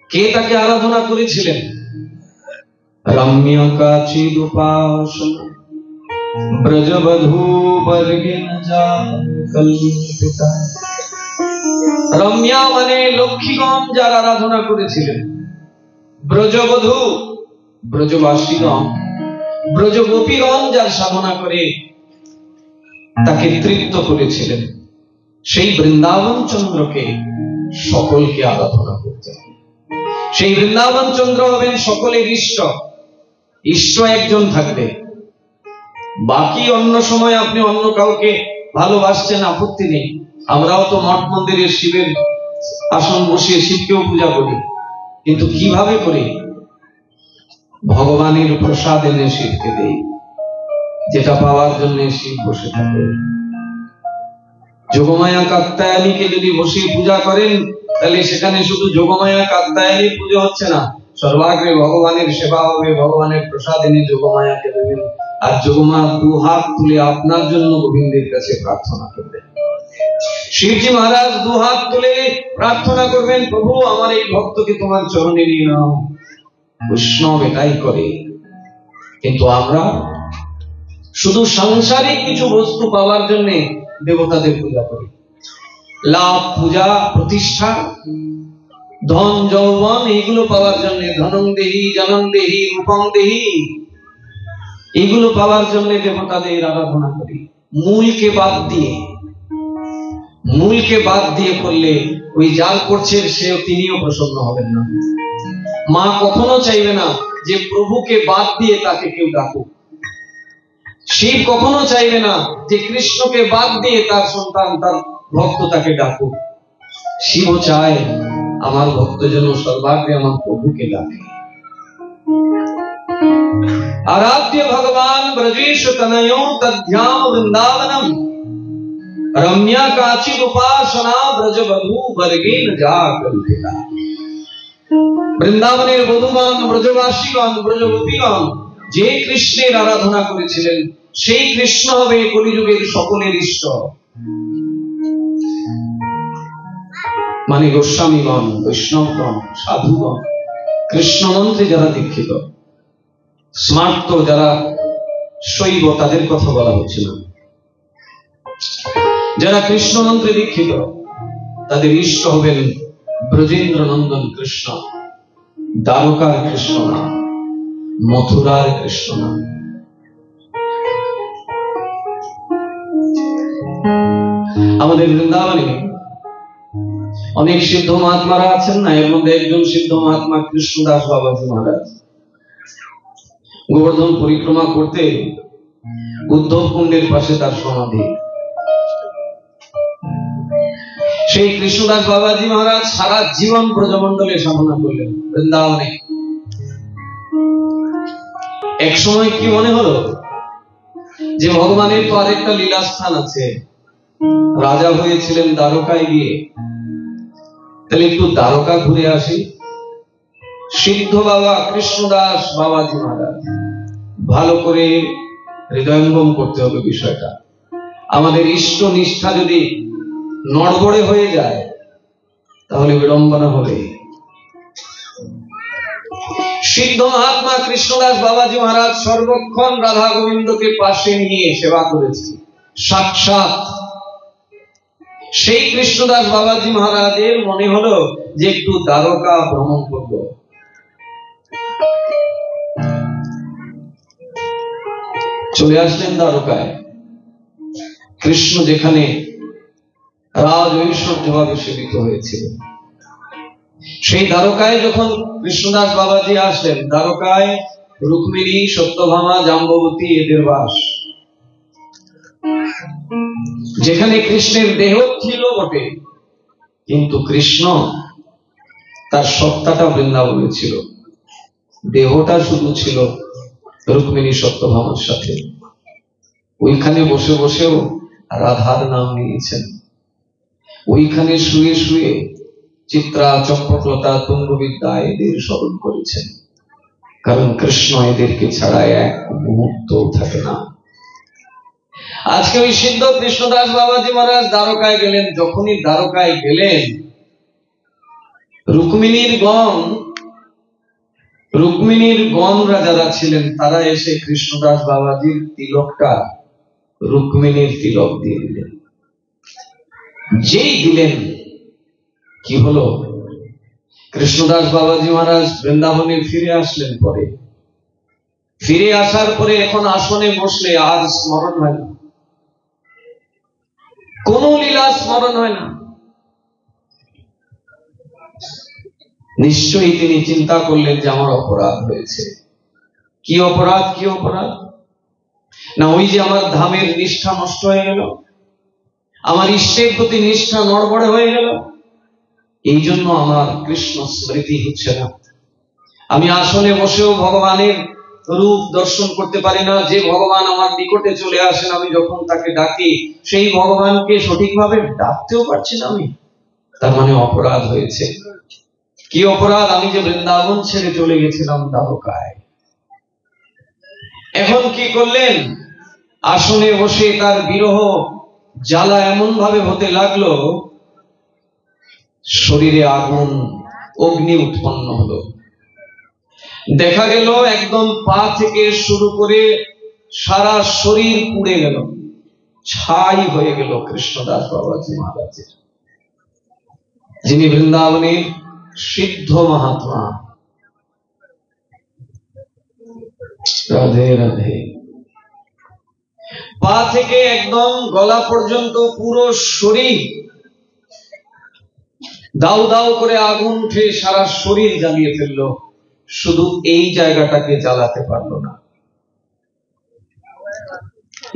কে তাকে আরাধনা করেছিলেন? রম্য কাচিদ উপাসনা ব্রজবধূ বর্গেন যা কল্পিতা। রম্যা মানে লক্ষ্মীগণ যার আরাধনা করেছিলেন, ব্রজবধূ ব্রজবাসীগণ, ব্রজগোপীগণ যার সাধনা করে তাকে তৃপ্ত করেছিলেন, সেই বৃন্দাবন চন্দ্রকে সকলকে আরাধনা করতে হবে। সেই বৃন্দাবন চন্দ্র হবেন সকলের ইষ্ট। ইষ্ট একজন থাকবে, বাকি অন্য সময় আপনি অন্য কাউকে ভালোবাসছেন, আপত্তি নেই। আমরাও তো মঠ মন্দিরে শিবের আসন বসিয়ে শিবকেও পূজা করি, কিন্তু কিভাবে করি? ভগবানের প্রসাদ এনে শিবকে দেই, যেটা পাওয়ার জন্য শিব বসে থাকে। যোগমায়া কাত্যায়নীকে যদি বসিয়ে পূজা করেন তাহলে সেখানে শুধু যোগমায়া কাত্যায়নী পুজো হচ্ছে না, সর্বাগ্রে ভগবানের সেবা হবে। ভগবানের প্রসাদ এনে যোগমায়াকে দেবেন, আর যোগমা দু হাত তুলে আপনার জন্য গোবিন্দের কাছে প্রার্থনা করবেন। শিবজি মহারাজ দু হাত তুলে প্রার্থনা করবেন, প্রভু আমার এই ভক্তকে তোমার চরণে নিয়ে নাও। বৈষ্ণব এটাই করে। কিন্তু আমরা শুধু সাংসারিক কিছু বস্তু পাওয়ার জন্য দেবতাদের পূজা করি। লাভ, পূজা, প্রতিষ্ঠা, ধন, যৌবন এইগুলো পাওয়ার জন্য, ধনং দেহি, জনং দেহি, রূপং দেহি, এগুলো পাওয়ার জন্য দেবতাদের আরাধনা করি। মূলকে বাদ দিয়ে করলে ওই যার করছে তিনিও প্রসন্ন হবেন না। মা কখনো চাইবে না যে প্রভুকে বাদ দিয়ে তাকে কেউ ডাকুক। শিব কখনো চাইবে না যে কৃষ্ণকে বাদ দিয়ে তার সন্তান, তার ভক্ত তাকে ডাকুক। শিবও চায় আমার ভক্ত যেন সর্বাগ্রে আমার প্রভুকে ডাকে। आराध्य भगवान ब्रजेश तनयो तद्ध्याम वृंदावनम रम्या काचिद उपासना ब्रजबधू वर्गेन जागृता। বৃন্দাবনের বধূগণ, ব্রজবাসীগণ, ব্রজগোপীগণ যে কৃষ্ণের আরাধনা করেছিলেন সেই কৃষ্ণ হবে কলিযুগের সকলের ঈশ্বর। মানে গোস্বামীগণ, বৈষ্ণবগণ, সাধুগণ, কৃষ্ণ মন্ত্রে যারা দীক্ষিত, স্মার্ত যারা শৈব, তাদের কথা বলা হচ্ছে না। যারা কৃষ্ণ মন্ত্রে দীক্ষিত তাদের ইষ্ট হবেন ব্রজেন্দ্র নন্দন কৃষ্ণ, দ্বারকার কৃষ্ণ না, মথুরার কৃষ্ণ না। আমাদের বৃন্দাবনে অনেক সিদ্ধ মহাত্মারা আছেন না, এর মধ্যে একজন সিদ্ধ মহাত্মা কৃষ্ণদাস বাবাজি মহারাজ গোবর্ধন পরিক্রমা করতে উদ্ধব কুণ্ডের পাশে তার সমাধি। সেই কৃষ্ণদাস বাবাজি মহারাজ সারা জীবন ব্রজমণ্ডলে সাধনা করলেন বৃন্দাবনে। এক সময় কি মনে হলো যে ভগবানের তো আরেকটা লীলাস্থান আছে, রাজা হয়েছিলেন দ্বারকায় গিয়ে, তাহলে একটু দ্বারকা ঘুরে আসি। সিদ্ধ বাবা কৃষ্ণদাস বাবাজি মহারাজ ভালো করে হৃদয়ঙ্গম করতে হবে বিষয়টা। আমাদের ইষ্ট নিষ্ঠা যদি নড়বড়ে হয়ে যায় তাহলে বিড়ম্বনা হবে। সিদ্ধ মহাত্মা কৃষ্ণদাস বাবাজি মহারাজ সর্বক্ষণ রাধা গোবিন্দকে পাশে নিয়ে সেবা করেছেন। সাক্ষাৎ সেই কৃষ্ণদাস বাবাজি মহারাজের মনে হলো যে একটু দ্বারকা ভ্রমণ করব। চলে আসলেন দ্বারকায়। কৃষ্ণ যেখানে রাজ ঐশ্বর্যভাবে সেবিত হয়েছিল, সেই দ্বারকায় যখন কৃষ্ণদাস বাবাজি আসলেন, দ্বারকায় রুক্মিণী, সত্যভামা, জাম্ববতী এদের বাস। যেখানে কৃষ্ণের দেহ ছিল বটে, কিন্তু কৃষ্ণ তার সত্তাটা বৃন্দাবনে ছিল, দেহটা শুধু ছিল রুক্মিণী সত্যভামার সাথে। ওইখানে বসে বসেও রাধার নাম নিয়েছেন, ওইখানে শুয়ে শুয়ে চিত্রা, চম্পকলতা, তুঙ্গবিদ্যা এদের স্মরণ করেছেন। কারণ কৃষ্ণ এদেরকে ছাড়া এক মুহূর্ত থাকে না। আজকে ওই সিদ্ধ কৃষ্ণদাস বাবাজি মহারাজ দ্বারকায় গেলেন। যখনই দ্বারকায় গেলেন, রুক্মিণীর গণরা যারা ছিলেন তারা এসে কৃষ্ণদাস বাবাজির তিলকটা রুক্মিণীর তিলক দিয়ে দিলেন। যেই দিলেন কি হলো, কৃষ্ণদাস বাবাজি মহারাজ বৃন্দাবনে ফিরে আসলেন। পরে ফিরে আসার পরে এখন আসনে বসলে আর স্মরণ হয় না, কোন লীলা স্মরণ হয় না। নিশ্চয়ই তিনি চিন্তা করলেন যে আমার অপরাধ হয়েছে। কি অপরাধ? কি অপরাধ না, ওই যে আমার ধামের নিষ্ঠা নষ্ট হয়ে গেল, আমার ইষ্টের প্রতি নিষ্ঠা নড়বড়ে হয়ে গেল, এই জন্য আমার কৃষ্ণ স্মৃতি হচ্ছে না। আমি আসনে বসেও ভগবানের রূপ দর্শন করতে পারি না। যে ভগবান আমার নিকটে চলে আসেন, আমি যখন তাকে ডাকি সেই ভগবানকে সঠিকভাবে ডাকতেও পারছি না আমি। তার মানে অপরাধ হয়েছে। কি অপরাধ? আমি যে বৃন্দাবন ছেড়ে চলে গেছিলাম দ্বারকায়। এখন কি করলেন? আসনে বসে তার বিরহ জ্বালা এমন ভাবে হতে লাগলো, শরীরে আগুন অগ্নি উৎপন্ন হলো। দেখা গেল একদম পা থেকে শুরু করে সারা শরীর পুড়ে গেল, ছাই হয়ে গেল কৃষ্ণদাস বাবাজি মহারাজের, যিনি বৃন্দাবনের সিদ্ধ মহাত্মা। রাধে রাধে। পা থেকে একদম গলা পর্যন্ত পুরো শরীর দাউ দাউ করে আগুন উঠে সারা শরীর জ্বালিয়ে ফেললো, শুধু এই জায়গাটাকে জ্বালাতে পারলো না।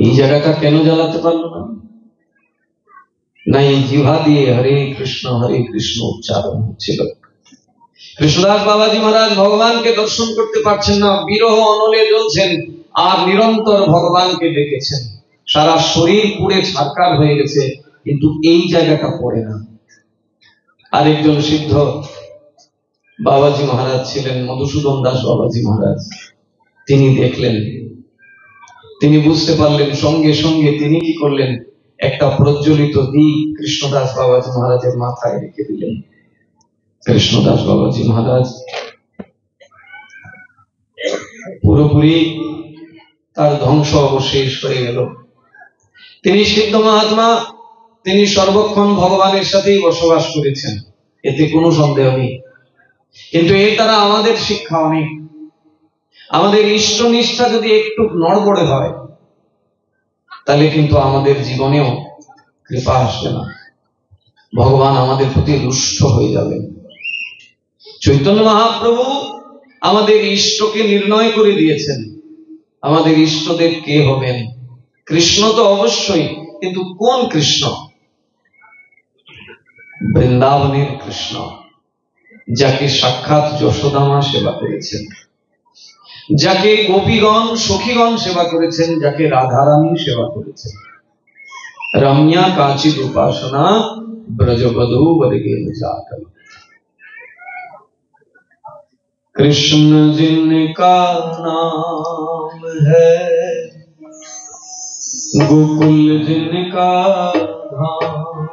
এই জায়গাটা কেন জ্বালাতে পারলো না? না, এই জিহ্বা দিয়ে হরে কৃষ্ণ উচ্চারণ হচ্ছিল। কৃষ্ণদাস বাবাজি মহারাজ ভগবানকে দর্শন করতে পারছেন না, বিরহ অনলে জ্বলছেন, আর নিরন্তর ভগবানকে ডেকেছেন। সারা শরীর পুড়ে ছারকার হয়ে গেছে, কিন্তু এই জায়গাটা পড়ে না। আরেকজন সিদ্ধ বাবাজি মহারাজ ছিলেন, মধুসূদন দাস বাবাজি মহারাজ। তিনি দেখলেন, তিনি বুঝতে পারলেন, সঙ্গে সঙ্গে তিনি কি করলেন? একটা প্রজ্বলিত দীপ কৃষ্ণদাস বাবাজি মহারাজের মাথায় রেখে দিলেন। কৃষ্ণদাস বাবাজি মহারাজ পুরোপুরি তার ধ্বংস অবশেষ হয়ে গেল। তিনি সিদ্ধ মহাত্মা, তিনি সর্বক্ষণ ভগবানের সাথেই বসবাস করেছেন, এতে কোনো সন্দেহ নেই। কিন্তু এর দ্বারা আমাদের শিক্ষা অনেক। আমাদের ইষ্টনিষ্ঠা যদি একটু নড়বড়ে হয়, তাহলে কিন্তু আমাদের জীবনেও কৃপা আসবে না, ভগবান আমাদের প্রতি রুষ্ট হয়ে যাবেন। চৈতন্য মহাপ্রভু আমাদের ইষ্টকে নির্ণয় করে দিয়েছেন। আমাদের ইষ্টদেব কে হবেন? কৃষ্ণ তো অবশ্যই, কিন্তু কোন কৃষ্ণ? বৃন্দাবনের কৃষ্ণ, যাকে সাক্ষাৎ যশোদা মা সেবা করেছেন, যাকে গোপীগণ সখীগণ সেবা করেছেন, যাকে রাধারানী সেবা করেছেন। রম্যা কাচিদ উপাসনা ব্রজবধূ বর্গে जाकर कृष्ण जिनका नाम है, गोकुल जिनका धाम,